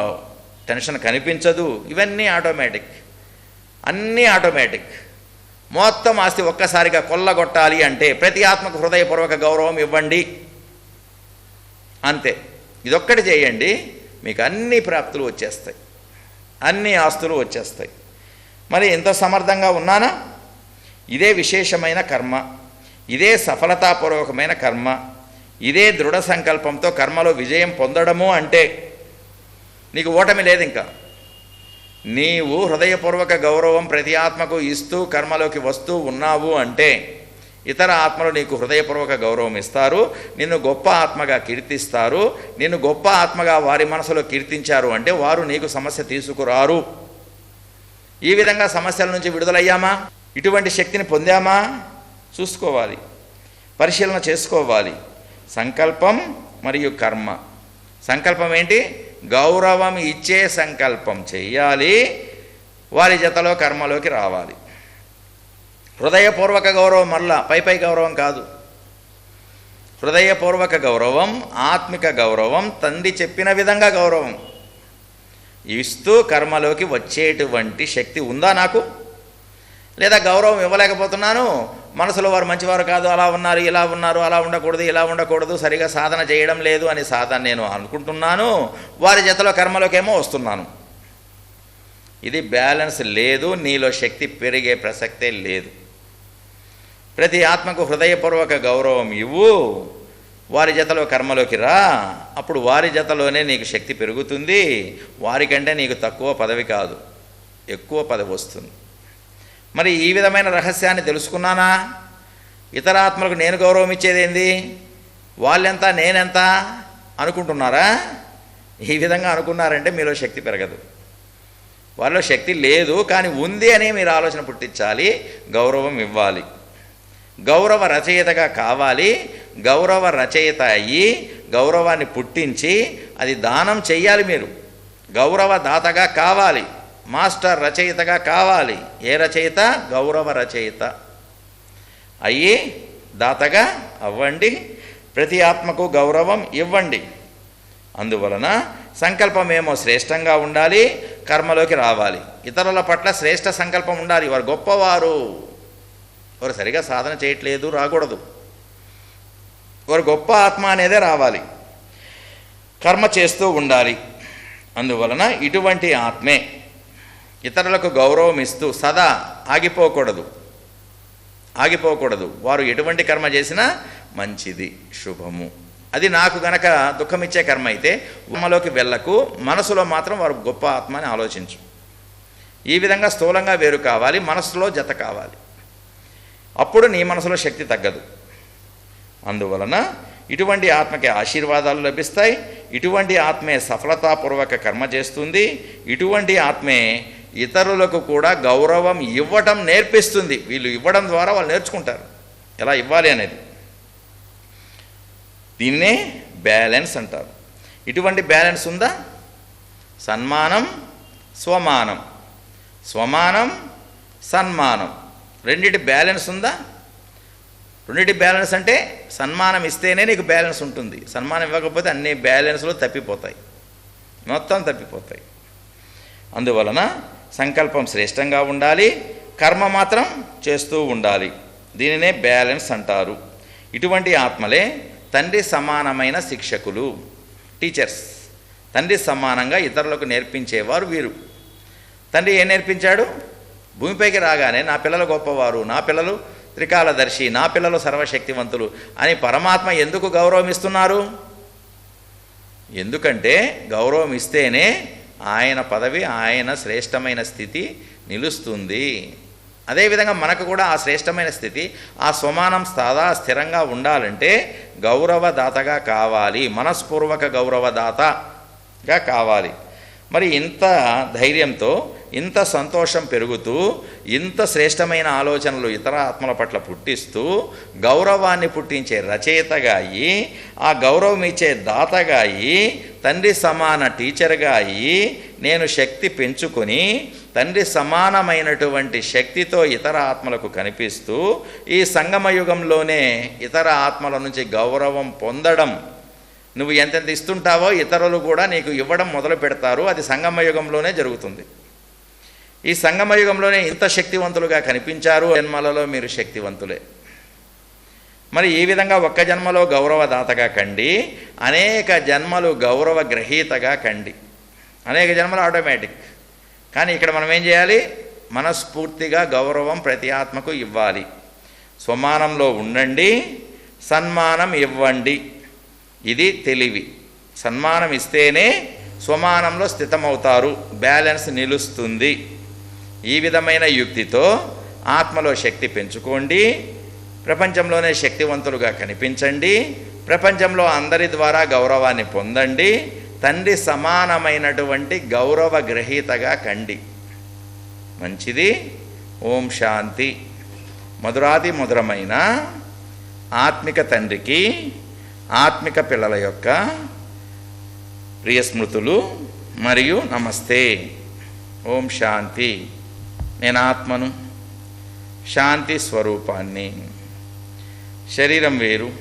టెన్షన్ కనిపించదు. ఇవన్నీ ఆటోమేటిక్, అన్నీ ఆటోమేటిక్. మొత్తం ఆస్తి ఒక్కసారిగా కొల్లగొట్టాలి అంటే ప్రతి ఆత్మకు హృదయపూర్వక గౌరవం ఇవ్వండి, అంతే. ఇదొక్కటి చేయండి, మీకు అన్ని ప్రాప్తులు వచ్చేస్తాయి, అన్ని ఆస్తులు వచ్చేస్తాయి. మరి ఎంత సమర్థంగా ఉన్నానా? ఇదే విశేషమైన కర్మ, ఇదే సఫలతాపూర్వకమైన కర్మ, ఇదే దృఢ సంకల్పంతో కర్మలో విజయం పొందడము అంటే నీకు ఓటమి లేదు. ఇంకా నీవు హృదయపూర్వక గౌరవం ప్రతి ఆత్మకు ఇస్తూ కర్మలోకి వస్తూ ఉన్నావు అంటే ఇతర ఆత్మలు నీకు హృదయపూర్వక గౌరవం ఇస్తారు, నిన్ను గొప్ప ఆత్మగా కీర్తిస్తారు. నిన్ను గొప్ప ఆత్మగా వారి మనసులో కీర్తించారు అంటే వారు నీకు సమస్య తీసుకురారు. ఈ విధంగా సమస్యల నుంచి విడుదలయ్యామా? ఇటువంటి శక్తిని పొందామా? చూసుకోవాలి, పరిశీలన చేసుకోవాలి. సంకల్పం మరియు కర్మ. సంకల్పం ఏంటి? గౌరవం ఇచ్చే సంకల్పం చెయ్యాలి, వారి జతలో కర్మలోకి రావాలి. హృదయపూర్వక గౌరవం, మళ్ళా పై గౌరవం కాదు. హృదయపూర్వక గౌరవం, ఆత్మిక గౌరవం, తండ్రి చెప్పిన విధంగా గౌరవం ఇస్తూ కర్మలోకి వచ్చేటువంటి శక్తి ఉందా నాకు? లేదా గౌరవం ఇవ్వలేకపోతున్నాను, మనసులో వారు మంచివారు కాదు, అలా ఉన్నారు, ఇలా ఉన్నారు, అలా ఉండకూడదు, ఇలా ఉండకూడదు, సరిగా సాధన చేయడం లేదు అని సాధన నేను అనుకుంటున్నాను, వారి జతలో కర్మలోకేమో వస్తున్నాను. ఇది బ్యాలెన్స్ లేదు, నీలో శక్తి పెరిగే ప్రసక్తే లేదు. ప్రతి ఆత్మకు హృదయపూర్వక గౌరవం ఇవ్వు, వారి జతలో కర్మలోకి రా, అప్పుడు వారి జతలోనే నీకు శక్తి పెరుగుతుంది. వారికంటే నీకు తక్కువ పదవి కాదు, ఎక్కువ పదవి వస్తుంది. మరి ఈ విధమైన రహస్యాన్ని తెలుసుకున్నానా? ఇతర ఆత్మలకు నేను గౌరవం ఇచ్చేదేంది? వాళ్ళెంత నేనెంత అనుకుంటున్నారా? ఈ విధంగా అనుకున్నారంటే మీలో శక్తి పెరగదు. వాళ్ళలో శక్తి లేదు, కానీ ఉంది అని మీరు ఆలోచన పుట్టించాలి. గౌరవం ఇవ్వాలి, గౌరవ రచయితగా కావాలి. గౌరవ రచయిత అయ్యి గౌరవాన్ని పుట్టించి అది దానం చెయ్యాలి. మీరు గౌరవ దాతగా కావాలి, మాస్టర్ రచయితగా కావాలి. ఏ రచయిత? గౌరవ రచయిత అయ్యి దాతగా అవ్వండి. ప్రతి ఆత్మకు గౌరవం ఇవ్వండి. అందువలన సంకల్పమేమో శ్రేష్టంగా ఉండాలి, కర్మలోకి రావాలి. ఇతరుల పట్ల శ్రేష్ట సంకల్పం ఉండాలి. వారు గొప్పవారు, వారు సరిగా సాధన చేయట్లేదు, రాకూడదు. వారు గొప్ప ఆత్మ అనేదే రావాలి. కర్మ చేస్తూ ఉండాలి. అందువలన ఇటువంటి ఆత్మే ఇతరులకు గౌరవం ఇస్తూ సదా ఆగిపోకూడదు. వారు ఎటువంటి కర్మ చేసినా మంచిది, శుభము. అది నాకు గనక దుఃఖమిచ్చే కర్మ అయితే ఉమ్మలోకి వెళ్ళకు, మనసులో మాత్రం వారు గొప్ప ఆత్మ అని ఆలోచించు. ఈ విధంగా స్థూలంగా వేరు కావాలి, మనసులో జత కావాలి. అప్పుడు నీ మనసులో శక్తి తగ్గదు. అందువలన ఇటువంటి ఆత్మకి ఆశీర్వాదాలు లభిస్తాయి. ఇటువంటి ఆత్మే సఫలతాపూర్వక కర్మ చేస్తుంది. ఇటువంటి ఆత్మే ఇతరులకు కూడా గౌరవం ఇవ్వటం నేర్పిస్తుంది. వీళ్ళు ఇవ్వడం ద్వారా వాళ్ళు నేర్చుకుంటారు ఎలా ఇవ్వాలి అనేది. దీన్నే బ్యాలెన్స్ అంటారు. ఇటువంటి బ్యాలెన్స్ ఉందా? సన్మానం, స్వమానం, స్వమానం, సన్మానం, రెండిటి బ్యాలెన్స్ ఉందా? రెండిటి బ్యాలెన్స్ అంటే సన్మానం ఇస్తేనే నీకు బ్యాలెన్స్ ఉంటుంది. సన్మానం ఇవ్వకపోతే అన్ని బ్యాలెన్స్లు తప్పిపోతాయి, మొత్తం తప్పిపోతాయి. అందువలన సంకల్పం శ్రేష్టంగా ఉండాలి, కర్మ మాత్రం చేస్తూ ఉండాలి. దీనినే బ్యాలెన్స్ అంటారు. ఇటువంటి ఆత్మలే తండ్రి సమానమైన శిక్షకులు, టీచర్స్. తండ్రి సమానంగా ఇతరులకు నేర్పించేవారు వీరు. తండ్రి ఏం నేర్పించాడు? భూమిపైకి రాగానే నా పిల్లలు గొప్పవారు, నా పిల్లలు త్రికాలదర్శి, నా పిల్లలు సర్వశక్తివంతులు అని పరమాత్మ ఎందుకు గౌరవం ఇస్తున్నారు? ఎందుకంటే గౌరవం ఇస్తేనే ఆయన పదవి, ఆయన శ్రేష్టమైన స్థితి నిలుస్తుంది. అదేవిధంగా మనకు కూడా ఆ శ్రేష్టమైన స్థితి, ఆ స్వమానం సదా స్థిరంగా ఉండాలంటే గౌరవదాతగా కావాలి, మనస్పూర్వక గౌరవదాతగా కావాలి. మరి ఇంత ధైర్యంతో, ఇంత సంతోషం పెరుగుతూ, ఇంత శ్రేష్టమైన ఆలోచనలు ఇతర ఆత్మల పట్ల పుట్టిస్తూ, గౌరవాన్ని పుట్టించే రచయితగా అయ్యి, ఆ గౌరవం ఇచ్చే దాతగా అయ్యి, తండ్రి సమాన టీచర్గా అయ్యి, నేను శక్తి పెంచుకొని తండ్రి సమానమైనటువంటి శక్తితో ఇతర ఆత్మలకు కనిపిస్తూ, ఈ సంగమయుగంలోనే ఇతర ఆత్మల నుంచి గౌరవం పొందడం. నువ్వు ఎంతెంత ఇస్తుంటావో ఇతరులు కూడా నీకు ఇవ్వడం మొదలు పెడతారు. అది సంగమయుగంలోనే జరుగుతుంది. ఈ సంగమయుగంలోనే ఇంత శక్తివంతులుగా కనిపించారు. జన్మలలో మీరు శక్తివంతులే. మరి ఈ విధంగా ఒక్క జన్మలో గౌరవదాతగా కండి, అనేక జన్మలు గౌరవ గ్రహీతగా కండి. అనేక జన్మలు ఆటోమేటిక్. కానీ ఇక్కడ మనం ఏం చేయాలి? మనస్ఫూర్తిగా గౌరవం ప్రతి ఆత్మకు ఇవ్వాలి. స్వమానంలో ఉండండి, సన్మానం ఇవ్వండి. ఇది తెలివి. సన్మానం ఇస్తేనే స్వమానంలో స్థితమవుతారు, బ్యాలెన్స్ నిలుస్తుంది. ఈ విధమైన యుక్తితో ఆత్మలో శక్తి పెంచుకోండి, ప్రపంచంలోనే శక్తివంతులుగా కనిపించండి, ప్రపంచంలో అందరి ద్వారా గౌరవాన్ని పొందండి, తండ్రి సమానమైనటువంటి గౌరవ గ్రహీతగా కండి. మంచిది. ఓం శాంతి. మధురాతి మధురమైన ఆత్మిక తండ్రికి ఆత్మిక పిల్లల యొక్క ప్రియ స్మృతులు మరియు నమస్తే. ఓం శాంతి. నేను ఆత్మను, శాంతి స్వరూపాన్ని. శరీరం వేరు,